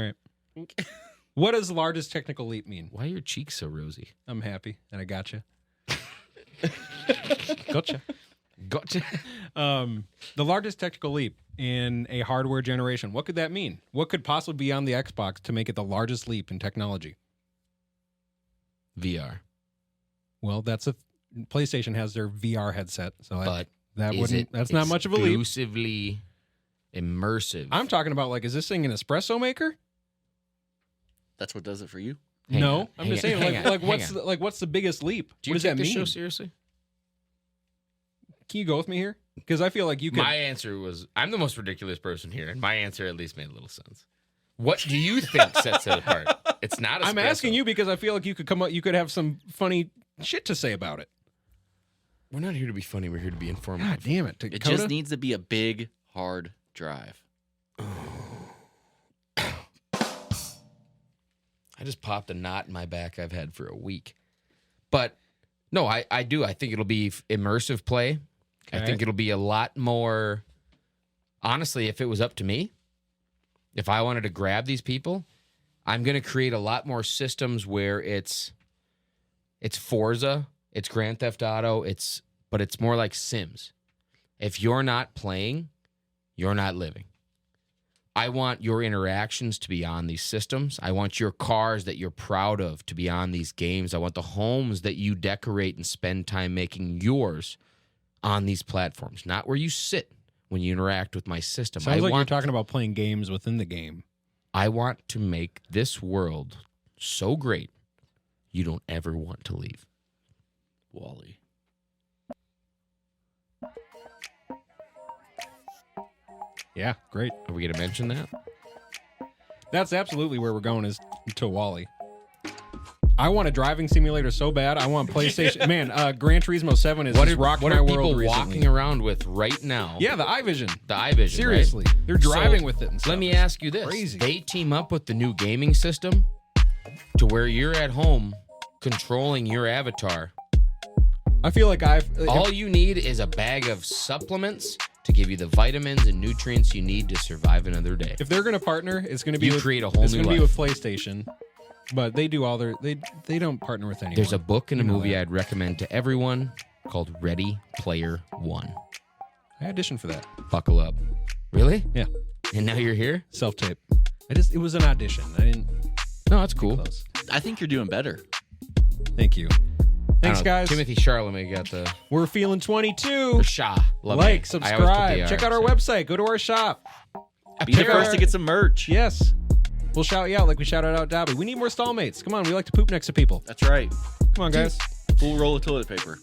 right. What does largest technical leap mean? Why are your cheeks so rosy? I'm happy, and I gotcha. Gotcha. Gotcha. The largest technical leap in a hardware generation. What could that mean? What could possibly be on the Xbox to make it the largest leap in technology? VR. Well, PlayStation has their VR headset, so But that is wouldn't. it That's not much of a leap. Exclusively immersive. I'm talking about is this thing an espresso maker? That's what does it for you? Hang No, on, I'm hang just on, saying. hang on, hang on. What's the biggest leap? Do you what does take that this mean? show seriously? Can you go with me here? Because I feel like you could. My answer was, I'm the most ridiculous person here, and my answer at least made a little sense. What do you think sets it apart? It's not espresso. I'm asking you because I feel like you could come up. You could have some funny shit to say about it. We're not here to be funny. We're here to be informative. God damn it! It Dakota? just needs to be a big, hard drive. I just popped a knot in my back I've had for a week. But no, I do. I think it'll be immersive play. I Okay. think it'll be a lot more. Honestly, if it was up to me, if I wanted to grab these people, I'm going to create a lot more systems where it's Forza, it's Grand Theft Auto, but it's more like Sims. If you're not playing, you're not living. I want your interactions to be on these systems. I want your cars that you're proud of to be on these games. I want the homes that you decorate and spend time making yours on these platforms, not where you sit when you interact with my system. Sounds like you're talking about playing games within the game. I want to make this world so great you don't ever want to leave. Wally. Yeah, great. Are we going to mention that? That's absolutely where we're going, is to Wally. I want a driving simulator so bad. I want PlayStation. Man, Gran Turismo 7 is just rocking my world people recently. walking around with right now? Yeah, the iVision. The iVision. Seriously. Right? They're driving So, with it and stuff. Let me ask you this. Crazy. They team up with the new gaming system to where you're at home controlling your avatar. I feel like All you need is a bag of supplements to give you the vitamins and nutrients you need to survive another day. if they're going to partner, it's going to be You with, create a whole it's new going to be life. with PlayStation. But they do all their they don't partner with anyone. There's a book and a You know movie that. I'd recommend to everyone called Ready Player One. I auditioned for that. Buckle up. Really? Yeah. And now you're here? Self-tape. It was an audition. I didn't No, that's cool. close. I think you're doing better. Thank you. I Thanks, don't know, guys. Timothy Charlemagne got the We're feeling 22. Shah. Love Like, me. I always put subscribe, the check R out our instead. website, go to our shop. Be the Check out first our- to get some merch. Yes. We'll shout you out like we shouted out Dobby. We need more Stallmates. Come on, we like to poop next to people. That's right. Come on, guys. Full roll of toilet paper.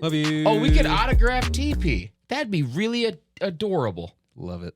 Love you. Oh, we could autograph TP. That'd be really adorable. Love it.